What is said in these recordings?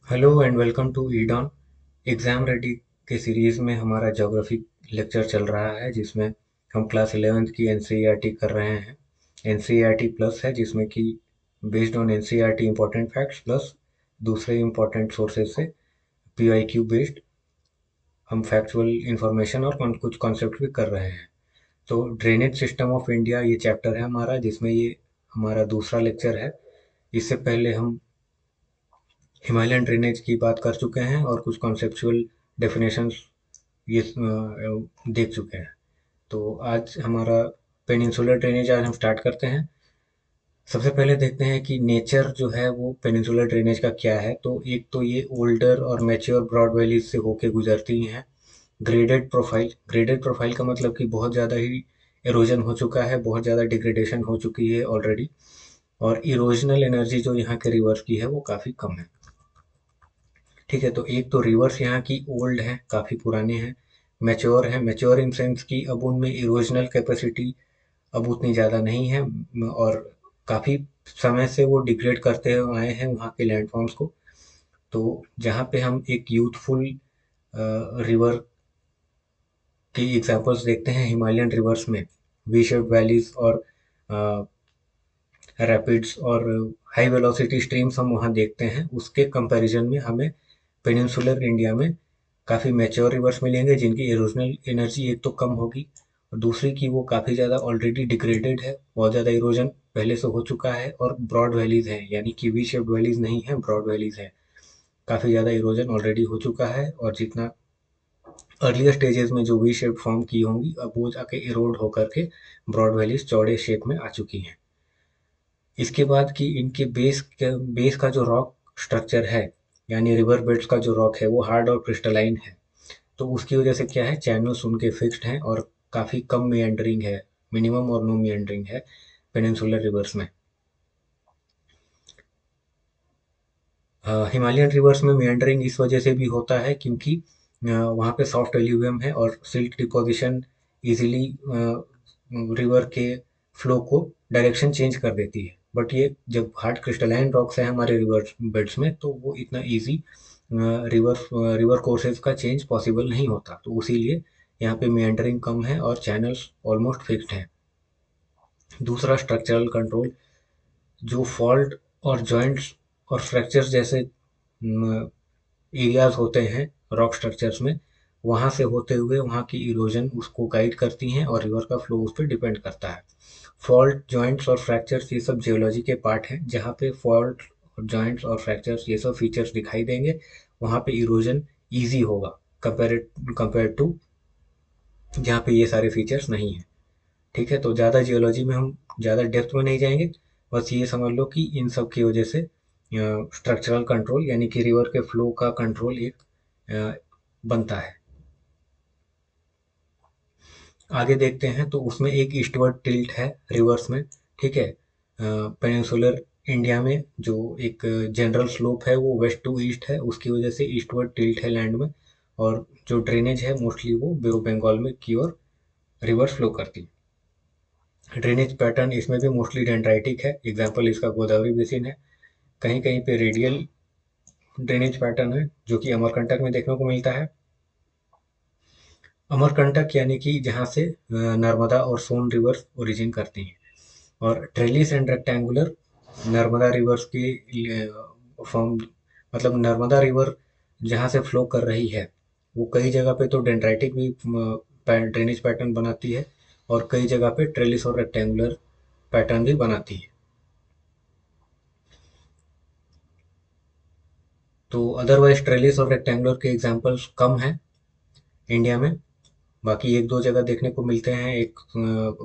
Hello and welcome to Edon. Exam ready के series में हमारा ज्योग्राफी लेक्चर चल रहा है, जिसमें हम क्लास 11th की एनसीईआरटी कर रहे हैं। एनसीईआरटी प्लस है, जिसमें कि based on NCERT important facts plus दूसरे इम्पोर्टेंट सोर्सेज से पीआईक्यू बेस्ड हम फैक्चुअल इंफॉर्मेशन और कुछ कॉन्सेप्ट भी कर रहे हैं। तो ड्रेनेज सिस्टम ऑफ इंडिया ये चैप्टर है हमारा, जिसमें ये हमारा दूसरा लेक्चर है। इससे पहले हम हिमालयन ड्रेनेज की बात कर चुके हैं और कुछ कॉन्सेप्चुअल डेफिनेशंस ये देख चुके हैं। तो आज हमारा पेनिनसुलर ड्रेनेज आज हम स्टार्ट करते हैं। सबसे पहले देखते हैं कि नेचर जो है वो पेनिनसुलर ड्रेनेज का क्या है। तो एक तो ये ओल्डर और मैच्योर ब्रॉड वैलीज से होके गुजरती हैं। ग्रेडेड प्रोफाइल का मतलब कि बहुत ज़्यादा ही इरोजन हो चुका है, बहुत ज़्यादा डिग्रेडेशन हो चुकी है ऑलरेडी। और इरोजनल एनर्जी जो यहाँ के रिवर्स की है वो काफ़ी कम है। ठीक है, तो एक तो रिवर्स यहाँ की ओल्ड है, काफ़ी पुराने हैं। मैच्योर है, मैच्योर इन सेंस कि अब उनमें इरोजनल कैपेसिटी अब उतनी ज़्यादा नहीं है। और काफ़ी समय से वो डिग्रेड करते हुए आए हैं वहाँ के लैंडफॉर्म्स को। तो जहाँ पे हम एक यूथफुल रिवर की एग्जांपल्स देखते हैं हिमालयन रिवर्स में, वी शेप्ड वैलीज और रैपिड्स और हाई वेलोसिटी स्ट्रीम्स हम वहाँ देखते हैं। उसके कंपैरिजन में हमें पेनिनसुलर इंडिया में काफ़ी मैच्योर रिवर्स मिलेंगे, जिनकी इरोजनल एनर्जी एक तो कम होगी और दूसरी कि वो काफ़ी ज़्यादा ऑलरेडी डिग्रेडेड है, बहुत ज़्यादा इरोजन पहले से हो चुका है। और ब्रॉड वैलीज हैं, यानी कि वी शेप्ड वैलीज नहीं है, ब्रॉड वैलीज है। काफ़ी ज़्यादा इरोजन ऑलरेडी हो चुका है और जितना अर्लियर स्टेजेस में जो वी शेप फॉर्म की होंगी, अब वो जाके इरोड होकर के ब्रॉड वैलीज चौड़े शेप में आ चुकी हैं। इसके बाद कि इनके बेस का जो रॉक स्ट्रक्चर है, यानी रिवर बेड्स का जो रॉक है वो हार्ड और क्रिस्टलाइन है। तो उसकी वजह से क्या है, चैनल्स उनके फिक्स्ड हैं और काफ़ी कम मियंडरिंग है, मिनिमम और नो मियंडरिंग है पेनिनसुलर रिवर्स में। हिमालयन रिवर्स में मियंडरिंग इस वजह से भी होता है क्योंकि वहाँ पे सॉफ्ट एल्यूवियम है और सिल्ट डिपोजिशन इजीली रिवर के फ्लो को डायरेक्शन चेंज कर देती है। बट ये जब हार्ड क्रिस्टलाइन रॉक्स है हमारे रिवर बेड्स में, तो वो इतना इजी रिवर कोर्सेज का चेंज पॉसिबल नहीं होता। तो उसीलिए यहाँ पे मियंडरिंग कम है और चैनल्स ऑलमोस्ट फिक्स्ड हैं। दूसरा स्ट्रक्चरल कंट्रोल, जो फॉल्ट और जॉइंट्स और फ्रैक्चर्स जैसे एरियाज होते हैं रॉक स्ट्रक्चर्स में, वहाँ से होते हुए वहाँ की इरोजन उसको गाइड करती हैं और रिवर का फ्लो उस पर डिपेंड करता है। फॉल्ट, जॉइंट्स और फ्रैक्चर्स ये सब जियोलॉजी के पार्ट हैं। जहाँ पे फॉल्ट और जॉइंट्स और फ्रैक्चर्स ये सब फीचर्स दिखाई देंगे, वहाँ पे इरोजन ईजी होगा कंपेयर टू जहाँ पे ये सारे फीचर्स नहीं हैं। ठीक है, तो ज़्यादा जियोलॉजी में हम ज़्यादा डेप्थ में नहीं जाएंगे। बस ये समझ लो कि इन सब की वजह से स्ट्रक्चरल कंट्रोल यानी कि रिवर के फ्लो का कंट्रोल एक बनता है। आगे देखते हैं तो उसमें एक ईस्टवर्ड टिल्ट है रिवर्स में। ठीक है, पेनिनसुलर इंडिया में जो एक जनरल स्लोप है वो वेस्ट टू ईस्ट है, उसकी वजह से ईस्टवर्ड टिल्ट है लैंड में। और जो ड्रेनेज है मोस्टली वो बे ऑफ बंगाल में की ओर रिवर्स फ्लो करती है। ड्रेनेज पैटर्न इसमें भी मोस्टली डेंड्राइटिक है, एग्जाम्पल इसका गोदावरी बेसिन है। कहीं कहीं पे रेडियल ड्रेनेज पैटर्न है जो कि अमरकंटक में देखने को मिलता है। अमरकंटक यानी कि जहाँ से नर्मदा और सोन रिवर्स ओरिजिन करती हैं। और trellis and rectangular, Narmada reverse की फॉर्म, मतलब नर्मदा रिवर जहाँ से फ्लो कर रही है वो कई जगह पे तो डेंड्राइटिक भी ड्रेनेज पैटर्न बनाती है और कई जगह पे ट्रेलिस और रेक्टेंगुलर पैटर्न भी बनाती है। तो अदरवाइज ट्रेलिस और रेक्टेंगुलर के एग्जांपल्स कम हैं इंडिया में। बाकी एक दो जगह देखने को मिलते हैं, एक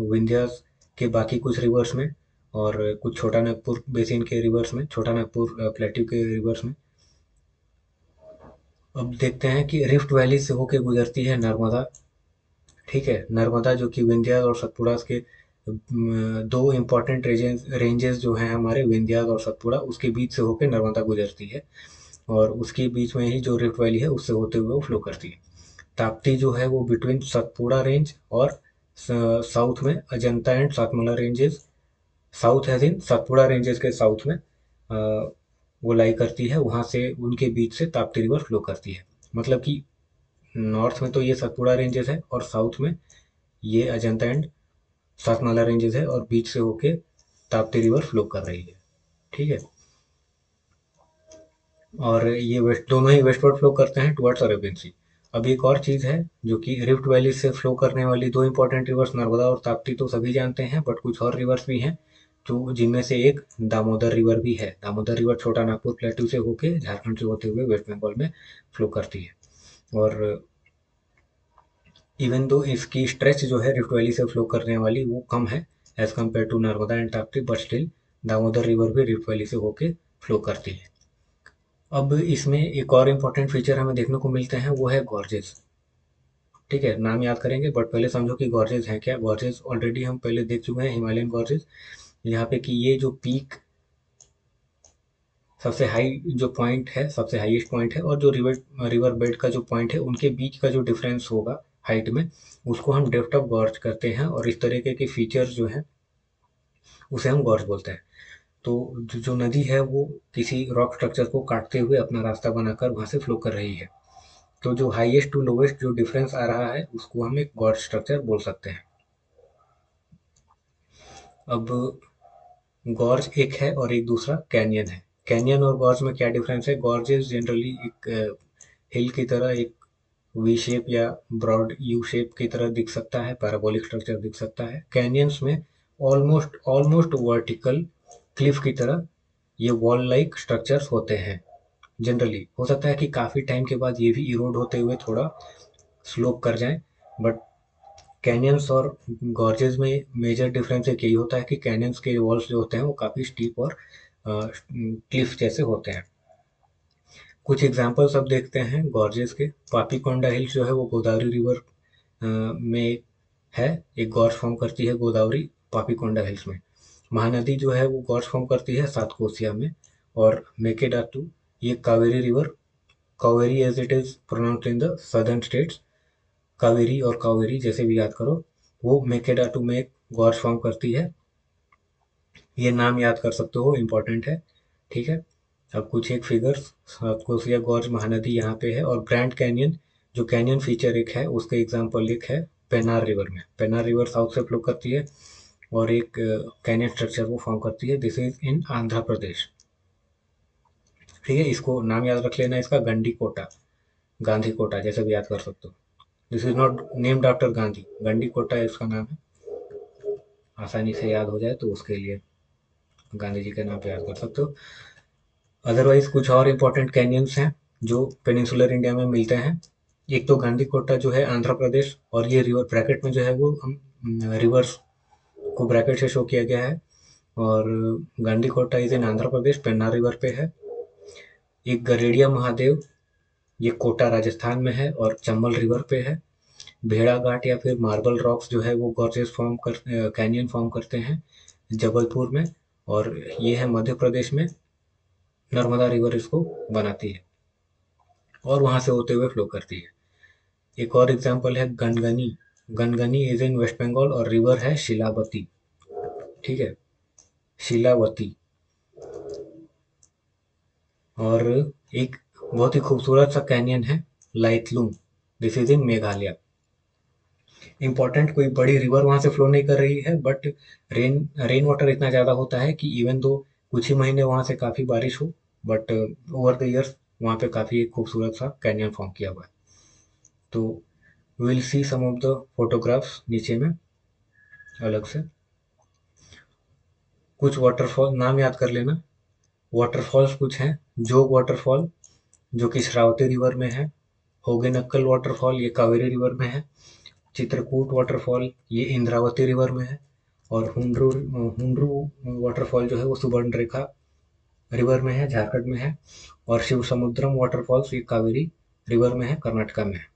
विंध्यास के बाकी कुछ रिवर्स में और कुछ छोटा नागपुर बेसिन के रिवर्स में, छोटा नागपुर प्लेट्यू के रिवर्स में। अब देखते हैं कि रिफ्ट वैली से होके गुजरती है नर्मदा। ठीक है, नर्मदा जो कि विंध्यास और सतपुड़ा के दो इम्पोर्टेंट रेंजेस जो हैं हमारे, विंध्यास और सतपुड़ा, उसके बीच से होके नर्मदा गुजरती है। और उसके बीच में ही जो रिफ्ट वैली है उससे होते हुए वो फ्लो करती है। ताप्ती जो है वो बिटवीन सतपुड़ा रेंज और साउथ में Ajanta and Satmala ranges, south है इन सतपुड़ा रेंजेस के साउथ में वो लाई करती है, वहाँ से उनके बीच से ताप्ती रिवर फ्लो करती है। मतलब कि नॉर्थ में तो ये सतपुड़ा रेंजेस है और साउथ में ये अजंता एंड सातनाला रेंजेस है, और बीच से होके ताप्ती रिवर फ्लो कर रही है। ठीक है। और ये वेस्ट दोनों ही वेस्टवर्ड फ्लो करते हैं टुवर्ड्स अरेबियन सी। अब एक और चीज़ है जो कि रिफ्ट वैली से फ्लो करने वाली दो इंपॉर्टेंट रिवर्स नर्मदा और ताप्ती तो सभी जानते हैं, बट कुछ और रिवर्स भी हैं तो जिनमें से एक दामोदर रिवर भी है। दामोदर रिवर छोटा नागपुर प्लेटू से होके झारखंड से होते हुए वेस्ट बंगाल में फ्लो करती है। और इवन दो इसकी स्ट्रेच जो है रिफ्ट वैली से फ्लो करने वाली वो कम है as compared to Narmada and Tapti, but still Damodar river भी रिफ्ट वैली से होके फ्लो करती है। अब इसमें एक और इम्पोर्टेंट फीचर हमें देखने को मिलते हैं, वो है गॉर्जेस। ठीक है, नाम याद करेंगे बट पहले समझो कि गॉर्जेस हैं क्या। गॉर्जेस ऑलरेडी हम पहले देख चुके हैं, हिमालयन गॉर्जेस। यहाँ पे कि ये जो पीक सबसे हाई जो पॉइंट है, सबसे हाईएस्ट पॉइंट है, और जो रिवर रिवर बेड का जो पॉइंट है उनके बीच का जो डिफरेंस होगा हाइट में, उसको हम डेप्थ ऑफ गॉर्ज करते हैं, और इस तरीके के फीचर्स जो हैं उसे हम गॉर्ज बोलते हैं। तो जो नदी है वो किसी रॉक स्ट्रक्चर को काटते हुए अपना रास्ता बनाकर वहां से फ्लो कर रही है। तो जो हाईएस्ट टू लोवेस्ट जो डिफरेंस आ रहा है उसको हम एक गॉर्ज स्ट्रक्चर बोल सकते हैं। अब गॉर्ज एक है और एक दूसरा कैनियन है। कैनियन और गॉर्ज में क्या डिफरेंस है? गॉर्जेस जनरली एक हिल की तरह एक वी शेप या ब्रॉड यू शेप की तरह दिख सकता है, पैराबोलिक स्ट्रक्चर दिख सकता है। कैनियंस में ऑलमोस्ट ऑलमोस्ट वर्टिकल क्लिफ की तरह ये वॉल लाइक स्ट्रक्चर्स होते हैं। जनरली हो सकता है कि काफ़ी टाइम के बाद ये भी इरोड होते हुए थोड़ा स्लोप कर जाएं, बट कैनियंस और गॉर्जेस में मेजर डिफरेंस एक यही होता है कि कैनियंस के वॉल्स जो होते हैं वो काफ़ी स्टीप और क्लिफ जैसे होते हैं। कुछ एग्जांपल्स अब देखते हैं गॉर्जेस के। पापीकोंडा हिल्स जो है वो गोदावरी रिवर में है, एक गॉर्ज फॉर्म करती है गोदावरी पापीकोंडा हिल्स में। महानदी जो है वो गॉर्ज फॉर्म करती है सातकोसिया में। और मेकेडातू ये Kaveri river, Kaveri as it is pronounced in the southern states, Kaveri और कावेरी जैसे भी याद करो, वो मेकेडाटू में एक गॉर्ज फॉर्म करती है। ये नाम याद कर सकते हो, इम्पोर्टेंट है। ठीक है। अब कुछ एक फिगर्स, कोसिया गॉर्ज महानदी यहाँ पे है, और ग्रैंड कैनियन जो कैनियन फीचर एक है उसके एग्जाम्पल एक है पेनार रिवर में। पेनार रिवर साउथ से फ्लो करती है और एक कैनियन स्ट्रक्चर वो फॉर्म करती है। दिस इज इन आंध्र प्रदेश। ठीक है, इसको नाम याद रख लेना इसका, गंडी कोटा, गांधी कोटा जैसे भी याद कर सकते हो। This is not named after Gandhi, Gandikota इसका नाम है। आसानी से याद हो जाए तो उसके लिए गांधी जी के नाम पे याद कर सकते हो। अदरवाइज कुछ और इम्पोर्टेंट कैनियंस हैं जो पेनिनसुलर इंडिया में मिलते हैं। एक तो गांधी कोटा जो है आंध्र प्रदेश, और ये रिवर ब्रैकेट में जो है वो हम रिवर्स को ब्रैकेट से शो किया गया है। और Gandikota is in Andhra Pradesh, Pennar river पे है। एक गरेड़िया महादेव, ये कोटा राजस्थान में है और चंबल रिवर पे है। भेड़ा घाट या फिर मार्बल रॉक्स जो है वो गॉर्जेस फॉर्म कर कैनियन फॉर्म करते हैं जबलपुर में, और ये है मध्य प्रदेश में, नर्मदा रिवर इसको बनाती है और वहां से होते हुए फ्लो करती है। एक और एग्जांपल है गनगनी। गनगनी इज इन वेस्ट बंगाल और रिवर है शिलावती। ठीक है, शिलावती। और एक बहुत ही खूबसूरत सा कैनियन है Laitlum, this is in Meghalaya. Important कोई बड़ी रिवर वहां से फ्लो नहीं कर रही है, बट रेन रेन वाटर इतना ज़्यादा होता है कि इवन दो कुछ ही महीने वहां से काफ़ी बारिश हो, बट ओवर द ईयर्स वहां पे काफ़ी खूबसूरत सा कैनियन फॉर्म किया हुआ है। तो will see some of the photographs नीचे में अलग से। कुछ वाटरफॉल नाम याद कर लेना। वाटरफॉल्स कुछ हैं, जोग वाटरफॉल जो कि श्रावती रिवर में है। होगेनक्कल वाटरफॉल ये कावेरी रिवर में है। चित्रकूट वाटरफॉल ये इंद्रावती रिवर में है। और हुंड्रू हुंड्रू वाटरफॉल जो है वो सुवर्णरेखा रिवर में है, झारखंड में है। और शिव समुद्रम वाटरफॉल्स ये कावेरी रिवर में है, कर्नाटका में है।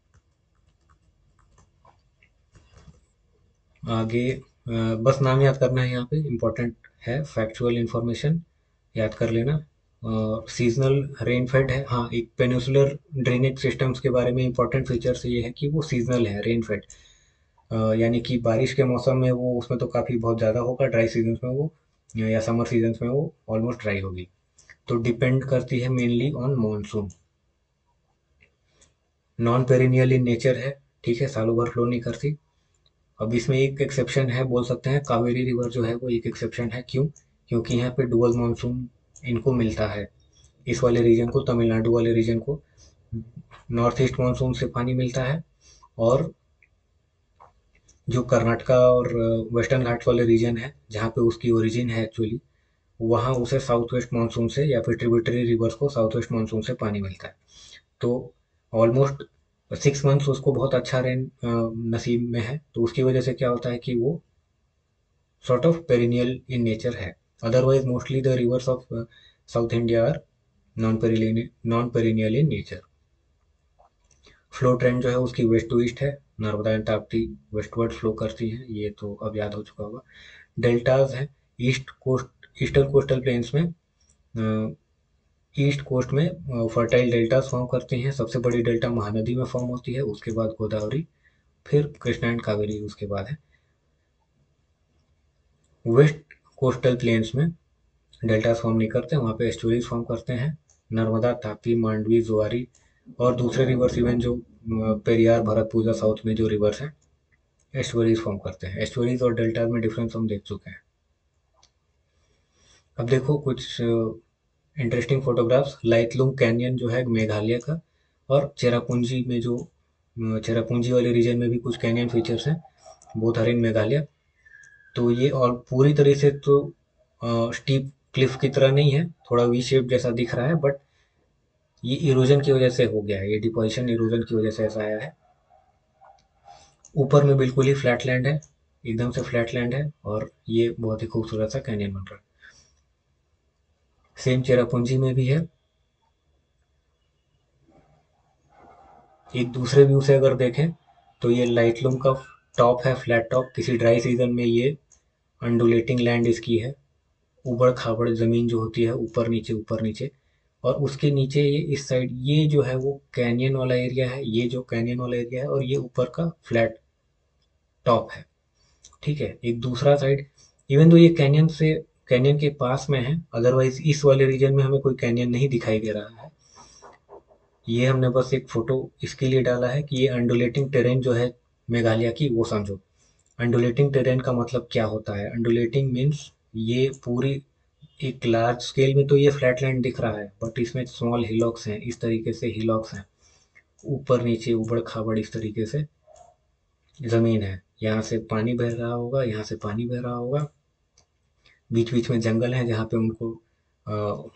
आगे बस नाम याद करना है, यहाँ पे इम्पोर्टेंट है फैक्चुअल इंफॉर्मेशन याद कर लेना। सीजनल रेनफेड है, हाँ एक पेनिसुलर ड्रेनेज सिस्टम्स के बारे में इंपॉर्टेंट फीचर्स ये है कि वो सीजनल है रेनफेड। यानी कि बारिश के मौसम में वो उसमें तो काफ़ी बहुत ज़्यादा होगा, ड्राई सीजन्स में वो या समर सीजन्स में वो ऑलमोस्ट ड्राई होगी। तो डिपेंड करती है mainly on monsoon. Non perennial in nature है, ठीक है, सालों भर फ्लो नहीं करती। अब इसमें एक एक्सेप्शन है, बोल सकते हैं कावेरी रिवर जो है वो एक एक्सेप्शन है। क्यों? क्योंकि यहाँ पे डुअल मानसून इनको मिलता है। इस वाले रीजन को, तमिलनाडु वाले रीजन को नॉर्थ ईस्ट मानसून से पानी मिलता है, और जो कर्नाटका और वेस्टर्न घाट्स वाले रीजन है जहाँ पे उसकी ओरिजिन है एक्चुअली, वहाँ उसे साउथ वेस्ट मानसून से या फिर ट्रिब्यूटरी रिवर्स को साउथ वेस्ट मानसून से पानी मिलता है। तो ऑलमोस्ट 6 मंथ्स उसको बहुत अच्छा रेन नसीब में है, तो उसकी वजह से क्या होता है कि वो sort of perennial in nature है। Otherwise mostly the rivers of South India are non-perennial in nature। Flow trend जो है उसकी वेस्ट टू ईस्ट है, Narmada and Tapti westward flow करती हैं, ये तो अब याद हो चुका होगा। डेल्टाज हैं, east coast eastern coastal plains में, ईस्ट कोस्ट में फर्टाइल डेल्टास फॉर्म करती हैं। सबसे बड़ी डेल्टा महानदी में फॉर्म होती है, उसके बाद गोदावरी, फिर कृष्णा एंड कावेरी उसके बाद है। वेस्ट कोस्टल प्लेन्स में डेल्टास फॉर्म नहीं करते, वहाँ पे एस्चुरीज फॉर्म करते हैं। नर्मदा, ताप्ती, मांडवी, जुआरी और दूसरे रिवर्स इवन जो पेरियार, भरतपुजा साउथ में जो रिवर्स हैं एस्चुरीज फॉर्म करते हैं। एस्चुरीज और डेल्टास में डिफरेंस हम देख चुके हैं। अब देखो कुछ इंटरेस्टिंग फोटोग्राफ्स। लाइतलुम कैनियन जो है मेघालय का, और चेरापूंजी में जो चेरापूंजी वाले रीजन में भी कुछ कैनियन फीचर्स हैं, बोथ आर इन मेघालय। तो ये और पूरी तरह से तो स्टीप क्लिफ की तरह नहीं है, थोड़ा वी शेप जैसा दिख रहा है, बट ये इरोजन की वजह से हो गया है, ये डिपोजिशन इरोजन की वजह से ऐसा आया है। ऊपर में बिल्कुल ही फ्लैट लैंड है, एकदम से फ्लैट लैंड है, और ये बहुत ही खूबसूरत सा कैनियन बन रहा है। सेम चेरापूंजी में भी है। एक दूसरे व्यू से अगर देखें तो ये लाइटलूम का टॉप है, फ्लैट टॉप। किसी ड्राई सीजन में ये अंडुलेटिंग लैंड इसकी है, ऊबड़ खाबड़ जमीन जो होती है, ऊपर नीचे। और उसके नीचे ये इस साइड ये जो है वो कैनियन वाला एरिया है, ये जो कैनियन वाला एरिया है, और ये ऊपर का फ्लैट टॉप है, ठीक है। एक दूसरा साइड, इवन तो ये कैनियन से कैनियन के पास में है, अदरवाइज इस वाले रीजन में हमें कोई कैनियन नहीं दिखाई दे रहा है। ये हमने बस एक फोटो इसके लिए डाला है कि ये अंडुलेटिंग टेरेन जो है मेघालय की वो समझो। अंडुलेटिंग टेरेन का मतलब क्या होता है? अंडुलेटिंग मीन्स ये पूरी एक लार्ज स्केल में तो ये फ्लैटलैंड दिख रहा है, बट इसमें स्मॉल हिलॉक्स हैं, इस तरीके से हिलॉक्स हैं, ऊपर नीचे ऊबड़ खाबड़ इस तरीके से जमीन है। यहाँ से पानी बह रहा होगा, यहाँ से पानी बह रहा होगा, बीच बीच में जंगल है जहाँ पे उनको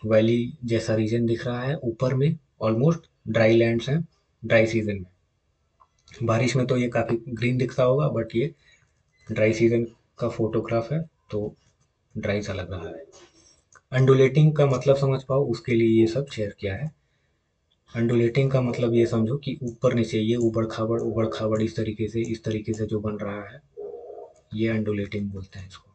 वैली जैसा रीजन दिख रहा है। ऊपर में ऑलमोस्ट ड्राई लैंड्स हैं ड्राई सीजन में। बारिश में तो ये काफ़ी ग्रीन दिखता होगा, बट ये ड्राई सीजन का फोटोग्राफ है, तो ड्राई सा लग रहा है। अंडुलेटिंग का मतलब समझ पाओ उसके लिए ये सब शेयर किया है। अंडुलेटिंग का मतलब ये समझो कि ऊपर नीचे ये ऊबड़ खाबड़ इस तरीके से जो बन रहा है, ये अंडुलेटिंग बोलते हैं इसको।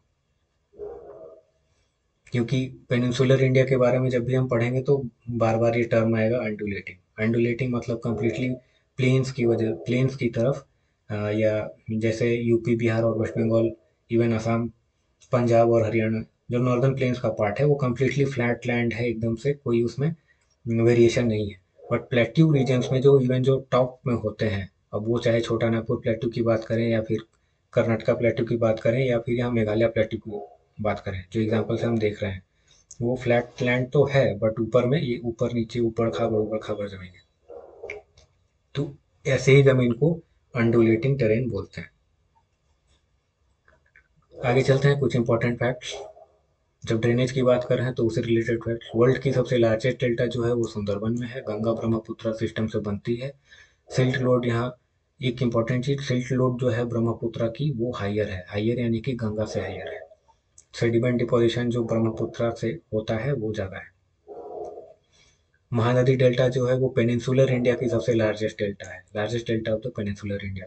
क्योंकि पेनिनसुलर इंडिया के बारे में जब भी हम पढ़ेंगे तो बार बार ये टर्म आएगा अंडुलेटिंग। अंडुलेटिंग मतलब कम्प्लीटली प्लेन्स की तरफ, या जैसे यूपी, बिहार और वेस्ट बंगाल, इवन असम, पंजाब और हरियाणा, जो नॉर्दर्न प्लेन्स का पार्ट है वो कम्प्लीटली फ्लैट लैंड है, एकदम से कोई उसमें वेरिएशन नहीं है। बट प्लेट्यू रीजन्स में जो इवन जो टॉप में होते हैं, अब वो चाहे छोटा नागपुर प्लेट्यू की बात करें, या फिर कर्नाटका प्लेट्यू की बात करें, या फिर यहाँ मेघालय प्लेट्यू की बात करें, जो एग्जाम्पल से हम देख रहे हैं, वो फ्लैट लैंड तो है, बट ऊपर में ये ऊपर नीचे ऊबड़ खाबड़ जमीन है। तो ऐसे ही जमीन को अंडुलेटिंग टेरेन बोलते हैं। आगे चलते हैं, कुछ इंपॉर्टेंट फैक्ट्स। जब ड्रेनेज की बात कर रहे हैं तो उससे रिलेटेड फैक्ट्स। वर्ल्ड की सबसे लार्जेस्ट डेल्टा जो है वो सुंदरबन में है, गंगा ब्रह्मपुत्र सिस्टम से बनती है। सिल्क रोड यहाँ एक इम्पॉर्टेंट चीज, सिल्क रोड जो है ब्रह्मपुत्र की वो हाइयर है, हाइयर यानी कि गंगा से हाइयर है। सेडिमेंट डिपोजिशन जो ब्रह्मपुत्र से होता है वो ज़्यादा है। महानदी डेल्टा जो है वो पेनिनसुलर इंडिया की सबसे लार्जेस्ट डेल्टा है, largest delta of the peninsular India.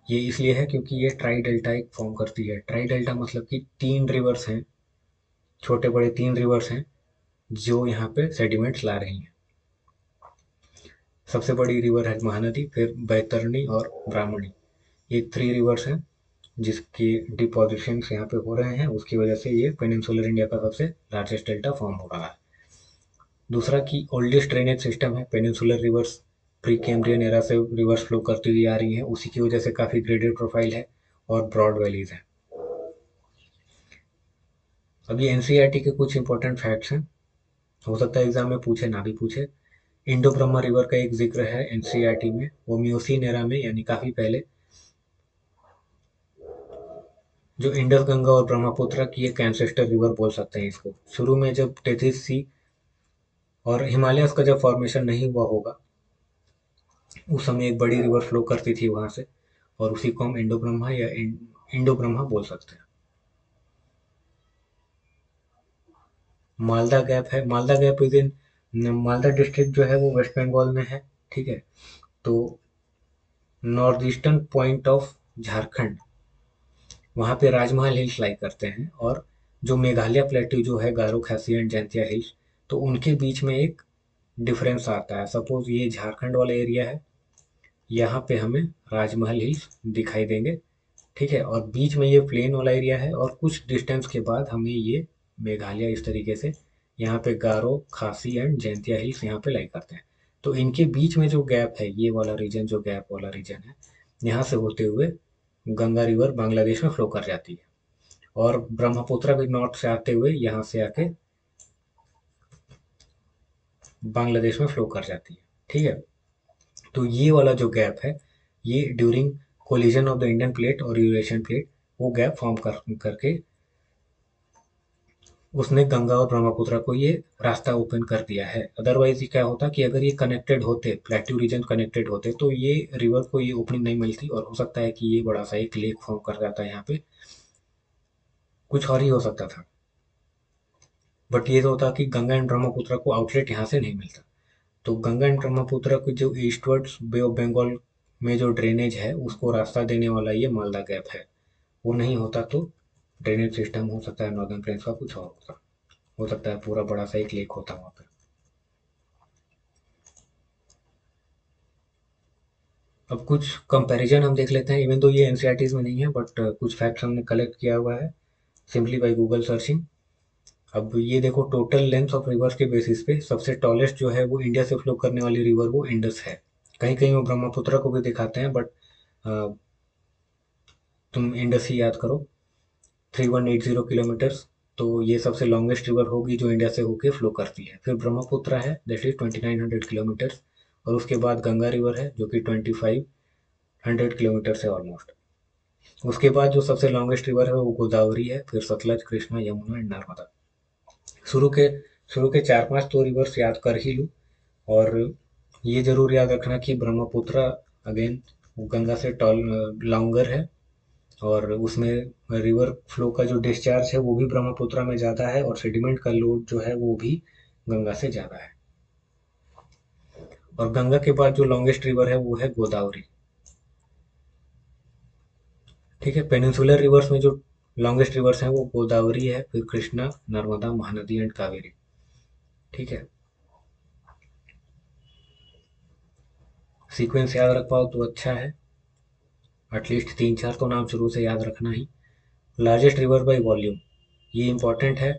ये इसलिए है क्योंकि ये ट्राई डेल्टा एक फॉर्म करती है। ट्राई डेल्टा मतलब कि 3 रिवर्स हैं, छोटे बड़े 3 रिवर्स हैं जो यहाँ पे सेडिमेंट्स ला रही हैं। सबसे बड़ी रिवर है महानदी, फिर बैतरणी और ब्राह्मणी, ये 3 रिवर्स हैं जिसके डिपोजिशन यहाँ पे हो रहे हैं, उसकी वजह से ये पेनिनसुलर इंडिया का सबसे लार्जेस्ट डेल्टा फॉर्म हो रहा है। दूसरा कि ओल्डेस्ट ड्रेनेज सिस्टम है, peninsular reverse pre Cambrian era से रिवर्स फ्लो करती हुई आ रही है, उसी की वजह से काफ़ी ग्रेडेड प्रोफाइल है और ब्रॉड वैलीज है। अब ये एनसीईआरटी के कुछ इंपॉर्टेंट फैक्ट्स हैं, हो सकता है एग्जाम में पूछे ना भी पूछे। इंडो ब्रह्मा रिवर का एक जिक्र है एनसीईआरटी में, वो मियोसीन एरा में यानी काफ़ी पहले जो इंडस गंगा और ब्रह्मपुत्र की एक एंसेस्टर रिवर बोल सकते हैं इसको। शुरू में जब टेथिस सी और हिमालयस का जब फॉर्मेशन नहीं हुआ होगा, उस समय एक बड़ी रिवर फ्लो करती थी वहां से, और उसी को हम इंडो ब्रह्मा या इंडो ब्रह्मा बोल सकते हैं। मालदा गैप है, Malda gap is in Malda district जो है वो वेस्ट बंगाल में है। ठीक है, तो north eastern point of Jharkhand, वहाँ पे राजमहल हिल्स लाई करते हैं, और जो मेघालय प्लेट्यू जो है गारो खासी एंड जैंतिया हिल्स, तो उनके बीच में एक डिफरेंस आता है। सपोज ये झारखंड वाला एरिया है, यहाँ पे हमें राजमहल हिल्स दिखाई देंगे। ठीक है, और बीच में ये प्लेन वाला एरिया है, और कुछ डिस्टेंस के बाद हमें ये मेघालय इस तरीके से यहाँ पे गारो खासी एंड जैंतिया हिल्स यहाँ पे लाई करते हैं। तो इनके बीच में जो गैप है, ये वाला रीजन जो गैप वाला रीजन है, यहाँ से होते हुए गंगा रिवर बांग्लादेश में फ्लो कर जाती है, और ब्रह्मपुत्र भी नॉर्थ से आते हुए यहाँ से आके बांग्लादेश में फ्लो कर जाती है। ठीक है, तो ये वाला जो गैप है, ये during collision of the Indian plate और यूरेशियन प्लेट, वो गैप फॉर्म करके उसने गंगा और ब्रह्मपुत्र को ये रास्ता ओपन कर दिया है। अदरवाइज क्या होता कि अगर ये कनेक्टेड होते, प्लेट्यू रीजन कनेक्टेड होते, तो ये रिवर को ये ओपनिंग नहीं मिलती, और हो सकता है कि ये बड़ा सा एक लेक फॉर्म कर जाता है यहाँ पे, कुछ और ही हो सकता था। बट ये तो होता कि गंगा एंड ब्रह्मपुत्र को आउटलेट यहाँ से नहीं मिलता। तो गंगा एंड ब्रह्मपुत्र को जो ईस्टवर्ड्स बे ऑफ बंगाल में जो ड्रेनेज है, उसको रास्ता देने वाला ये मालदा गैप है। वो नहीं होता तो ड्रेनेज सिस्टम हो सकता है नॉर्दर्न प्लेन्स का कुछ और होता, हो सकता है पूरा बड़ा सा एक लेक होता वहाँ पे। अब कुछ कंपैरिजन हम देख लेते हैं, इवन तो ये एनसीईआरटीज में नहीं है, बट कुछ फैक्ट्स हमने कलेक्ट किया हुआ है सिंपली बाय गूगल सर्चिंग। अब ये देखो, टोटल लेंथ ऑफ रिवर्स के बेसिस पे सबसे टॉलेस्ट जो है वो इंडिया से फ्लो करने वाली रिवर वो इंडस है। कहीं कहीं वो ब्रह्मपुत्र को भी दिखाते हैं, बट तुम इंडस ही याद करो। 3180 किलोमीटर्स, तो ये सबसे लॉन्गेस्ट रिवर होगी जो इंडिया से होके फ्लो करती है। फिर ब्रह्मपुत्र है, दैट इज 2900 किलोमीटर्स, और उसके बाद गंगा रिवर है जो कि 2500 किलोमीटर है ऑलमोस्ट। उसके बाद जो सबसे लॉन्गेस्ट रिवर है वो गोदावरी है, फिर सतलज, कृष्णा, यमुना एंड नर्मदा। शुरू के शुरू के 4-5 तो रिवर्स याद कर ही लूँ, और ये जरूर याद रखना कि ब्रह्मपुत्र अगेन गंगा से टॉल लॉन्गर है, और उसमें रिवर फ्लो का जो डिस्चार्ज है वो भी ब्रह्मपुत्र में ज़्यादा है, और सेडिमेंट का लोड जो है वो भी गंगा से ज़्यादा है। और गंगा के बाद जो लॉन्गेस्ट रिवर है वो है गोदावरी। ठीक है, पेनिनसुलर रिवर्स में जो लॉन्गेस्ट रिवर्स हैं वो गोदावरी है, फिर कृष्णा, नर्मदा, महानदी एंड कावेरी। ठीक है, सीक्वेंस याद रख पाओ तो अच्छा है, एटलीस्ट 3-4 तो नाम शुरू से याद रखना ही। लार्जेस्ट रिवर बाय वॉल्यूम, ये इंपॉर्टेंट है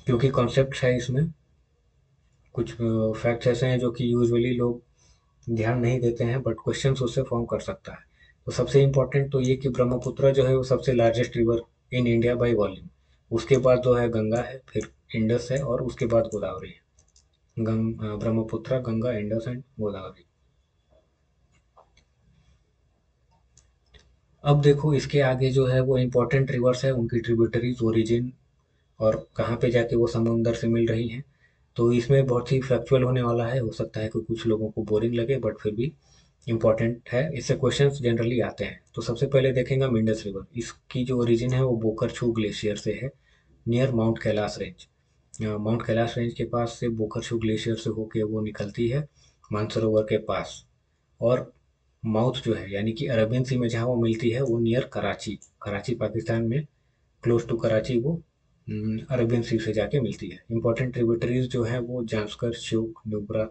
क्योंकि कॉन्सेप्ट है इसमें। कुछ फैक्ट्स ऐसे हैं जो कि यूजुअली लोग ध्यान नहीं देते हैं, बट क्वेश्चन उससे फॉर्म कर सकता है। तो सबसे इम्पोर्टेंट तो ये कि ब्रह्मपुत्र जो है वो सबसे largest river in India by volume. उसके बाद जो है गंगा है, फिर इंडस है, और उसके बाद गोदावरी है। Brahmaputra, Ganga, Indus and Godavari. अब देखो, इसके आगे जो है वो इम्पोर्टेंट रिवर्स है, उनकी ट्रिब्यूटरीज, ओरिजिन, और कहाँ पे जाके वो समुंदर से मिल रही हैं। तो इसमें बहुत ही फैक्चुअल होने वाला है, हो सकता है कि कुछ लोगों को बोरिंग लगे, बट फिर भी इम्पॉर्टेंट है, इससे क्वेश्चंस जनरली आते हैं। तो सबसे पहले देखेंगे हम इंडस रिवर। इसकी जो ओरिजिन है वो बोकरछू ग्लेशियर से है, near mount Kailash range. Mount Kailash range के पास से बोकरछू ग्लेशियर से होके वो निकलती है मानसरोवर के पास, और माउथ जो है यानी कि अरबियन सी में जहाँ वो मिलती है वो नियर कराची, कराची पाकिस्तान में, क्लोज टू कराची वो अरबियन सी से जाके मिलती है। इंपॉर्टेंट ट्रिब्यूटरीज जो है वो जांस्कर, श्योक, नुब्रा,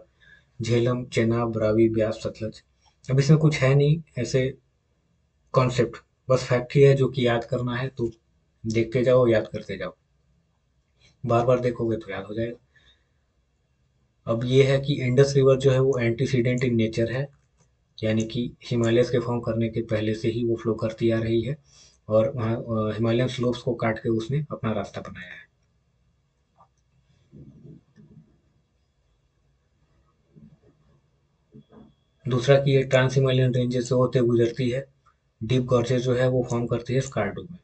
झेलम, चेनाब, रावी, ब्यास, सतलज। अब इसमें कुछ है नहीं ऐसे कॉन्सेप्ट, बस फैक्ट ही है जो कि याद करना है, तो देखते जाओ, याद करते जाओ, बार बार देखोगे तो याद हो जाएगा। अब ये है कि इंडस रिवर जो है वो एंटीसीडेंट इन नेचर है, यानी कि हिमालयस के फॉर्म करने के पहले से ही वो फ्लो करती आ रही है, और वहाँ हिमालयन स्लोप्स को काट के उसने अपना रास्ता बनाया है। दूसरा कि ये ट्रांस हिमालयन रेंजेस से होते गुजरती है। डीप गॉर्जेस जो है वो फॉर्म करती है स्कार्डू में,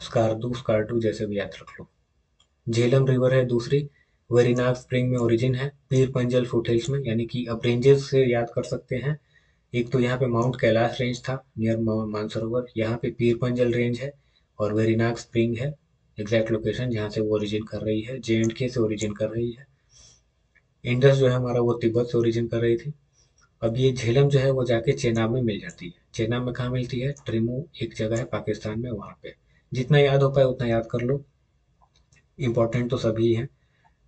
स्कार्दू स्कार्डू जैसे भी याद रख लो। झेलम रिवर है दूसरी, वेरिनाग स्प्रिंग में ओरिजिन है, पीर पंजल फुटहिल्स में, यानी कि अब रेंजेस से याद कर सकते हैं। एक तो यहाँ पे माउंट कैलाश रेंज था नियर मानसरोवर, यहाँ पे पीर पंजल रेंज है, और वेरिनाग स्प्रिंग है एग्जैक्ट लोकेशन जहाँ से वो ओरिजिन कर रही है, JNK से ओरिजिन कर रही है। इंडस जो है हमारा वो तिब्बत से ओरिजिन कर रही थी। अब ये झेलम जो है वो जाके चेनाब में मिल जाती है। चेनाब में कहाँ मिलती है? ट्रिमू एक जगह है पाकिस्तान में, वहाँ पे। जितना याद हो पाए उतना याद कर लो, इंपॉर्टेंट तो सभी हैं।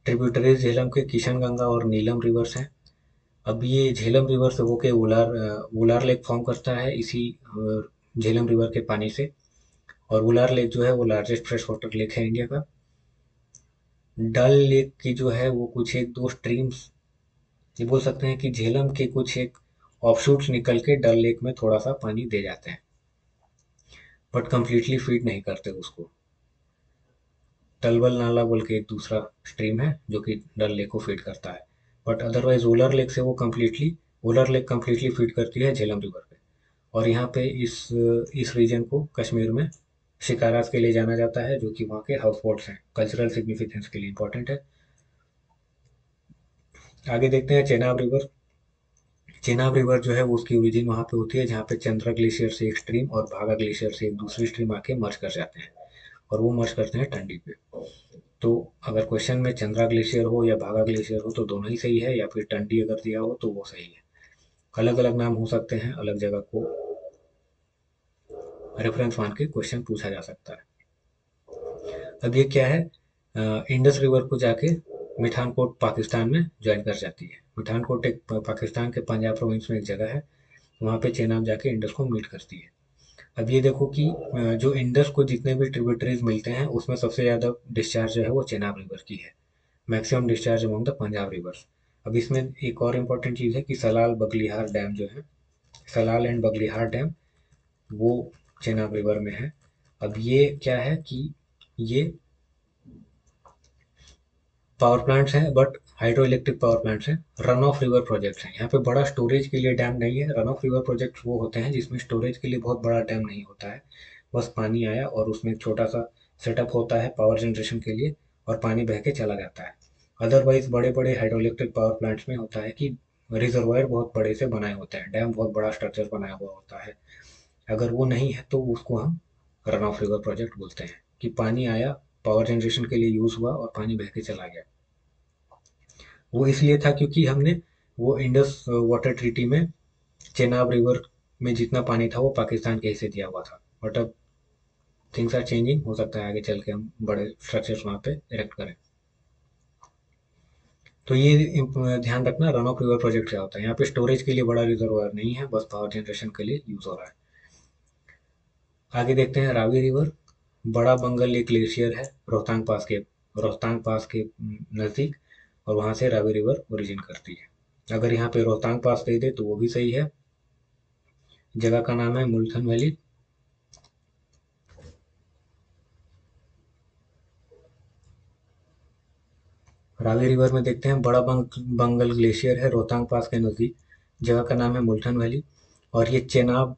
ट्रिब्यूटरीज झेलम के किशन गंगा और नीलम रिवर्स हैं। अब ये झेलम रिवर से होके वुलार लेक फॉर्म करता है इसी झेलम रिवर के पानी से। और वुलार लेक जो है वो लार्जेस्ट फ्रेश वाटर लेक है इंडिया का। डल लेक की जो है वो कुछ एक दो स्ट्रीम्स, ये बोल सकते हैं कि झेलम के कुछ एक ऑफशूट्स निकल के डल लेक में थोड़ा सा पानी दे जाते हैं, बट कंप्लीटली फीड नहीं करते उसको। टलबल नाला बोल के एक दूसरा स्ट्रीम है जो कि डल लेक को फीड करता है, but otherwise Wular lake completely feed करती है झेलम रिवर पे। और यहाँ पे इस रीजन को कश्मीर में शिकारास के लिए जाना जाता है, जो कि वहाँ के हाउस बोट्स हैं, कल्चरल सिग्निफिकेंस के लिए इंपॉर्टेंट है। आगे देखते हैं चेनाब रिवर। चेनाब रिवर जो है वो उसकी ओरिजिन वहाँ पे होती है जहाँ पे चंद्रा ग्लेशियर से एक स्ट्रीम और भागा ग्लेशियर से एक दूसरी स्ट्रीम आके मर्ज कर जाते हैं, और वो मर्ज करते हैं टंडी पे। तो अगर क्वेश्चन में चंद्रा ग्लेशियर हो या भागा ग्लेशियर हो तो दोनों ही सही है, या फिर टंडी अगर दिया हो तो वो सही है। अलग अलग नाम हो सकते हैं, अलग जगह को रेफरेंस मान के क्वेश्चन पूछा जा सकता है। अब ये क्या है? इंडस रिवर को जाके मिठानकोट पाकिस्तान में ज्वाइन कर जाती है। मिठानकोट एक पाकिस्तान के पंजाब प्रोविंस में एक जगह है, वहाँ पे चेनाब जाके इंडस को मीट करती है। अब ये देखो कि जो इंडस को जितने भी ट्रिब्यूटरीज मिलते हैं उसमें सबसे ज़्यादा डिस्चार्ज जो है वो चेनाब रिवर की है, maximum discharge among the Punjab reverse. अब इसमें एक और इम्पोर्टेंट चीज़ है कि सलाल बगलिहार डैम जो है, सलाल एंड बगलिहार डैम, वो चेनाब रिवर में है। अब ये क्या है कि ये पावर प्लांट्स हैं, but hydro electric power plants हैं, रन ऑफ रिवर प्रोजेक्ट्स हैं। यहाँ पे बड़ा स्टोरेज के लिए डैम नहीं है। रन ऑफ रिवर प्रोजेक्ट्स वो होते हैं जिसमें स्टोरेज के लिए बहुत बड़ा डैम नहीं होता है, बस पानी आया और उसमें एक छोटा सा सेटअप होता है पावर जनरेशन के लिए, और पानी बह के चला जाता है। अदरवाइज बड़े बड़े हाइड्रो इलेक्ट्रिक पावर प्लांट्स में होता है कि रिजर्वायर बहुत बड़े से बनाए होते हैं, डैम बहुत बड़ा स्ट्रक्चर बनाया हुआ होता है। अगर वो नहीं है तो उसको हम रन ऑफ रिवर प्रोजेक्ट बोलते हैं, कि पानी आया, पावर जनरेशन के लिए यूज हुआ और पानी बह के चला गया। वो इसलिए था क्योंकि हमने वो इंडस वाटर ट्रीटी में चेनाब रिवर में जितना पानी था वो पाकिस्तान के हिस्से दिया हुआ था, बट अब थिंग्स आर चेंजिंग, हो सकता है आगे चल के हम बड़े स्ट्रक्चर्स वहाँ पे इरेक्ट करें। तो ये ध्यान रखना, रन ऑफ रिवर प्रोजेक्ट क्या होता है। यहाँ पे स्टोरेज के लिए बड़ा रिजर्वायर नहीं है, बस पावर जनरेशन के लिए यूज हो रहा है। आगे देखते हैं रावी रिवर। बड़ा बंगल एक ग्लेशियर है रोहतांग पास के नज़दीक, और वहाँ से रावी रिवर ओरिजिन करती है। अगर यहाँ पे रोहतांग पास दे दे तो वो भी सही है। जगह का नाम है मुल्थन वैली। रावी रिवर में देखते हैं बंगल ग्लेशियर है रोहतांग पास के नज़दीक, जगह का नाम है मुल्थन वैली। और ये चेनाब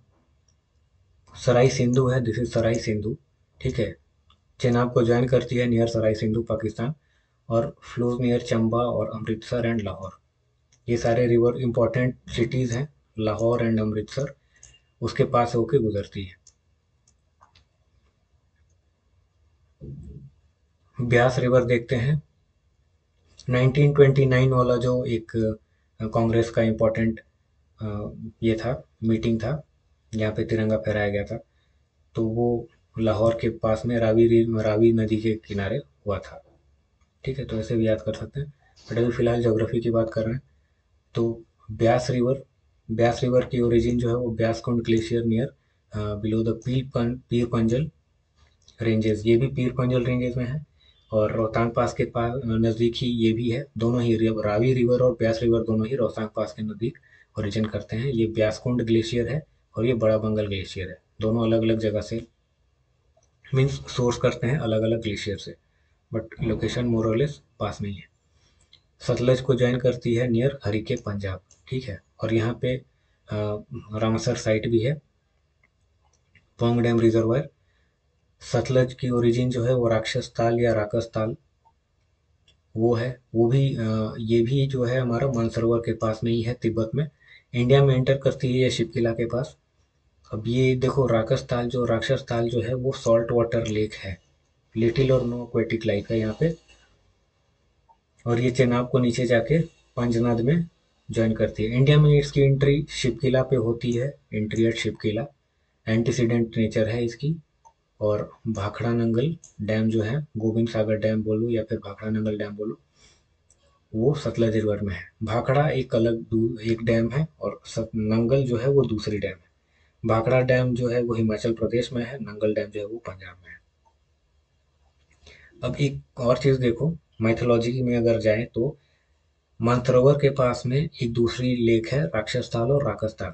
सराई सिंधु है, दिस इज सराई सिंधु, ठीक है। चेनाब को ज्वाइन करती है नियर सराई सिंधु पाकिस्तान, और फ्लोज नियर चंबा और अमृतसर एंड लाहौर। ये सारे रिवर इंपॉर्टेंट सिटीज़ हैं, लाहौर एंड अमृतसर उसके पास होके गुजरती है। ब्यास रिवर देखते हैं। 1929 वाला जो एक कांग्रेस का इम्पोर्टेंट ये था, मीटिंग था जहाँ पे तिरंगा फहराया गया था, तो वो लाहौर के पास में रावी नदी के किनारे हुआ था, ठीक है। तो ऐसे भी याद कर सकते हैं, बट अभी फिलहाल ज्योग्राफी की बात कर रहे हैं। तो ब्यास रिवर की ओरिजिन जो है वो ब्यास कुंड glacier near below the Pir Panjal ranges, ये भी पीर पंजल रेंजेस में है। और रोहतांग पास के पास नज़दीक ही ये भी है। दोनों ही रावी रिवर और ब्यास रिवर दोनों ही रोहतांग पास के नज़दीक ओरिजिन करते हैं। ये ब्यासकुंड ग्लेशियर है और ये बड़ा बंगल ग्लेशियर है। दोनों अलग अलग जगह से मीन्स सोर्स करते हैं अलग अलग ग्लेशियर से, बट लोकेशन मोरलेस पास में ही है। सतलज को ज्वाइन करती है नियर हरिके पंजाब, ठीक है। और यहाँ पे रामसर साइट भी है, पौंग डैम रिजर्वायर। सतलज की ओरिजिन जो है वो राक्षस ताल या राकस ताल वो है। वो भी ये भी जो है हमारा मानसरोवर के पास में ही है, तिब्बत में। इंडिया में एंटर करती है ये शिपकिला के पास। अब ये देखो राक्षस ताल जो है वो सॉल्ट वाटर लेक है, लिटिल और नो एक्वेटिक लाइफ है यहाँ पे। और ये चेनाब को नीचे जाके पंजनद में ज्वाइन करती है। इंडिया में इसकी एंट्री शिपकिला पे होती है, entry eight Shipki La. Antecedent nature है इसकी। और भाखड़ा नंगल डैम जो है, गोविंद सागर डैम बोलो या फिर भाखड़ा नंगल डैम बोलो, वो सतलज रिवर में है। भाखड़ा एक एक डैम है और नंगल जो है वो दूसरी डैम है। भाखड़ा डैम जो है वो हिमाचल प्रदेश में है, नंगल डैम जो है वो पंजाब में है। अब एक और चीज देखो, माइथोलॉजी में अगर जाए तो मानसरोवर के पास में एक दूसरी लेक है, राक्षस ताल और राकस ताल,